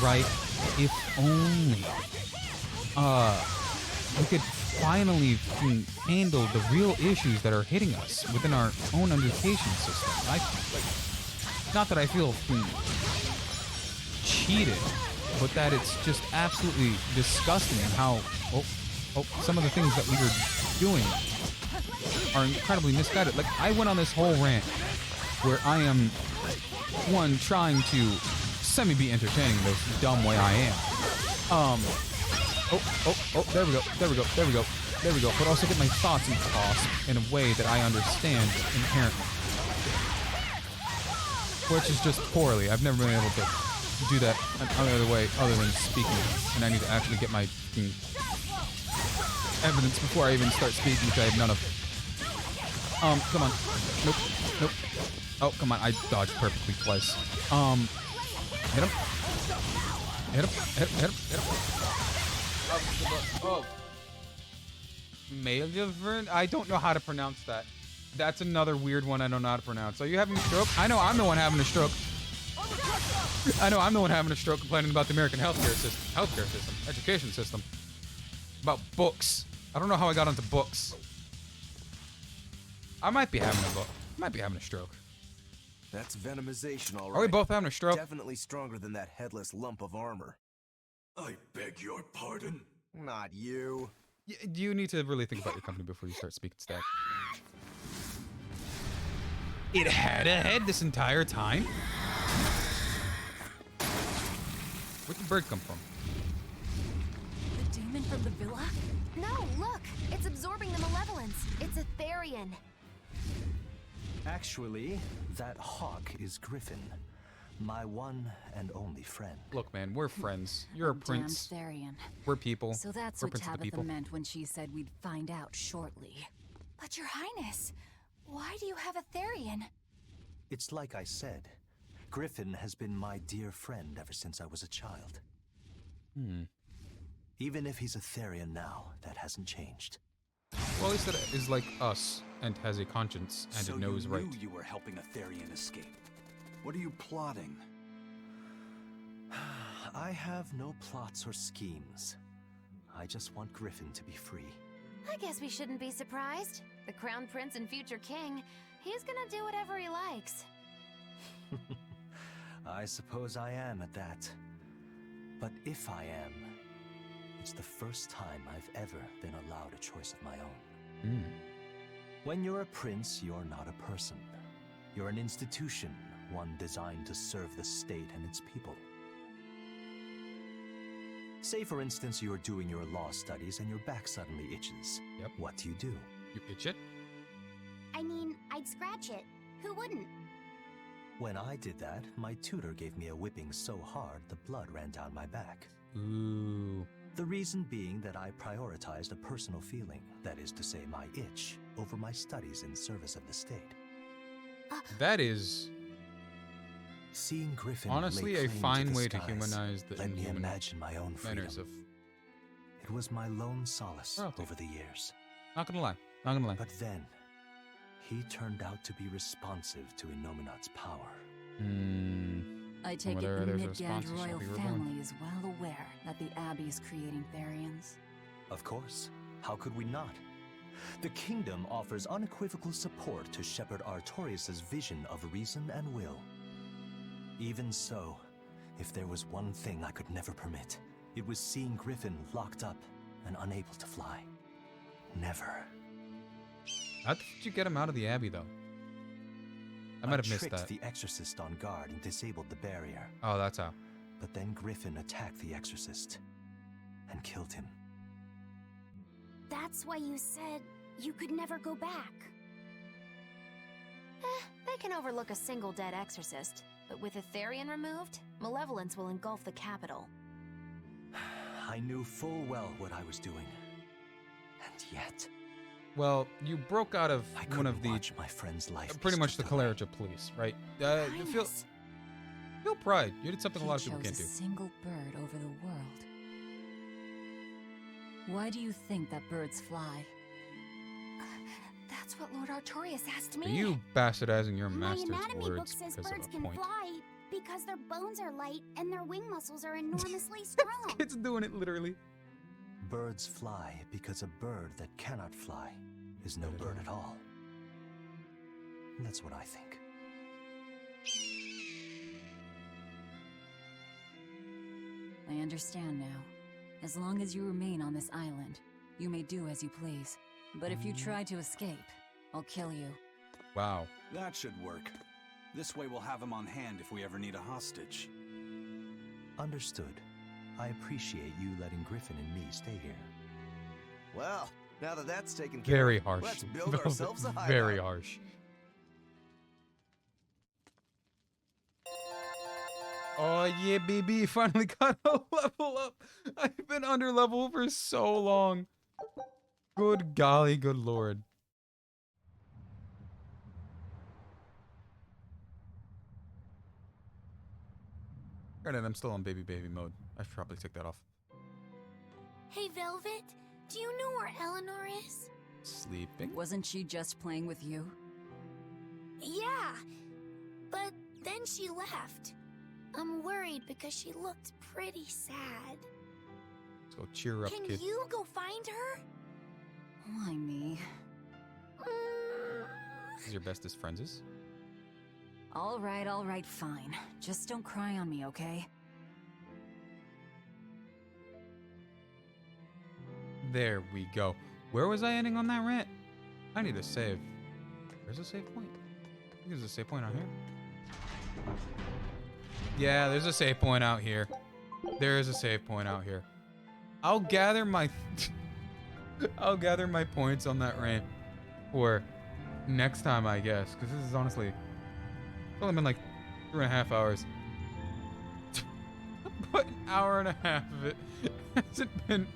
right? If only we could finally handle the real issues that are hitting us within our own education system. Not that I feel cheated, but that it's just absolutely disgusting how some of the things that we were doing are incredibly misguided. Like, I went on this whole rant where I am, one, trying to semi-be entertaining this dumb way I am. There we go. But also get my thoughts across in a way that I understand inherently. Which is just poorly. I've never been able to do that any other way other than speaking. And I need to actually get my evidence before I even start speaking, which I have none of. Come on. Nope. Oh, come on. I dodged perfectly twice. Hit him. Oh. Maelvern? I don't know how to pronounce that. That's another weird one I don't know how to pronounce. Are you having a stroke? I know I'm the one having a stroke. Complaining about the American healthcare system, education system. About books. I don't know how I got onto books. I might be having a stroke. That's venomization, all right. Are we both having a stroke? Definitely stronger than that headless lump of armor. I beg your pardon? Not you. You need to really think about your company before you start speaking stat. It had a head this entire time? Where'd the bird come from? The demon from the villa? No, look! It's absorbing the malevolence. It's a Therian. Actually, that hawk is Griffin, my one and only friend. Look, man, we're friends. You're a prince. Therian. We're people. So that's we're what Tabitha meant when she said we'd find out shortly. But Your Highness, why do you have a Therian? It's like I said. Griffin has been my dear friend ever since I was a child. Even if he's a Therian now, that hasn't changed. Well, at least it is like us and has a conscience and so it knows right. So you knew you were helping a Therian escape. What are you plotting? I have no plots or schemes. I just want Griffin to be free. I guess we shouldn't be surprised. The Crown Prince and future king, he's gonna do whatever he likes. I suppose I am at that. But if I am, It's the first time I've ever been allowed a choice of my own. When you're a prince, you're not a person. You're an institution, one designed to serve the state and its people. Say, for instance, you're doing your law studies and your back suddenly itches. Yep. What do? You itch it? I mean, I'd scratch it. Who wouldn't? When I did that, my tutor gave me a whipping so hard the blood ran down my back. Ooh. The reason being that I prioritized a personal feeling, that is to say my itch, over my studies in service of the state. That is seeing Griffin honestly a fine way to humanize the let me imagine my own manners of. It was my lone solace over the years. Not gonna lie. Not gonna lie. But then, he turned out to be responsive to Innominat's power. I take it the Midgard royal family is well aware that the Abbey is creating Therians. Of course. How could we not? The kingdom offers unequivocal support to Shepherd Artorius' vision of reason and will. Even so, if there was one thing I could never permit, it was seeing Griffin locked up and unable to fly. Never. How did you get him out of the Abbey, though? I might have missed that. I tricked the Exorcist on guard and disabled the barrier. Oh, that's how. But then Griffin attacked the Exorcist and killed him. That's why you said you could never go back. They can overlook a single dead exorcist, but with a Therian removed, malevolence will engulf the capital. I knew full well what I was doing. And yet... Well, you broke out of one of the my friend's life pretty much the Cleric police, right? Feel pride. You did something a lot of people can't do. A single bird over the world. Why do you think that birds fly? That's what Lord Artorius asked me. Are you bastardizing your master's My anatomy book words says because birds of a can point? fly because their bones are light and their wing muscles are enormously strong. It's doing it literally. Birds fly because a bird that cannot fly is no bird at all. That's what I think. I understand now. As long as you remain on this island, you may do as you please. But if you try to escape, I'll kill you. Wow. That should work. This way we'll have him on hand if we ever need a hostage. Understood. I appreciate you letting Griffin and me stay here. Well, now that that's taken care Very of, harsh. let's build ourselves a hideout. Very harsh. Oh yeah, baby! Finally got a level up. I've been under level for so long. Good golly, good lord. Granted, I'm still on baby mode. I should probably take that off. Hey, Velvet, do you know where Eleanor is? Sleeping? Wasn't she just playing with you? Yeah, but then she left. I'm worried because she looked pretty sad. Let's go cheer up, Can kid. you go find her? Why me? This is your bestest friends? All right, fine. Just don't cry on me, okay? There we go. Where was I ending on that rant? I need a save. Where's the save point? I think there's a save point out here. Yeah, there's a save point out here. There is a save point out here. I'll gather my I'll gather my points on that rant for next time, I guess, because this is honestly it's only been like 3.5 hours. But an hour and a half of it hasn't been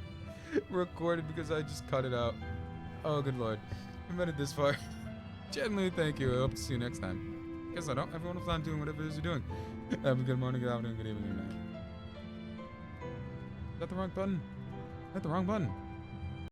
recorded because I just cut it out. Oh, good lord. I made it this far. Genuinely, thank you. I hope to see you next time. Guess I don't. Everyone will doing whatever it is you're doing. Have a good morning, good afternoon, good evening, good night. Is that the wrong button? Is that the wrong button?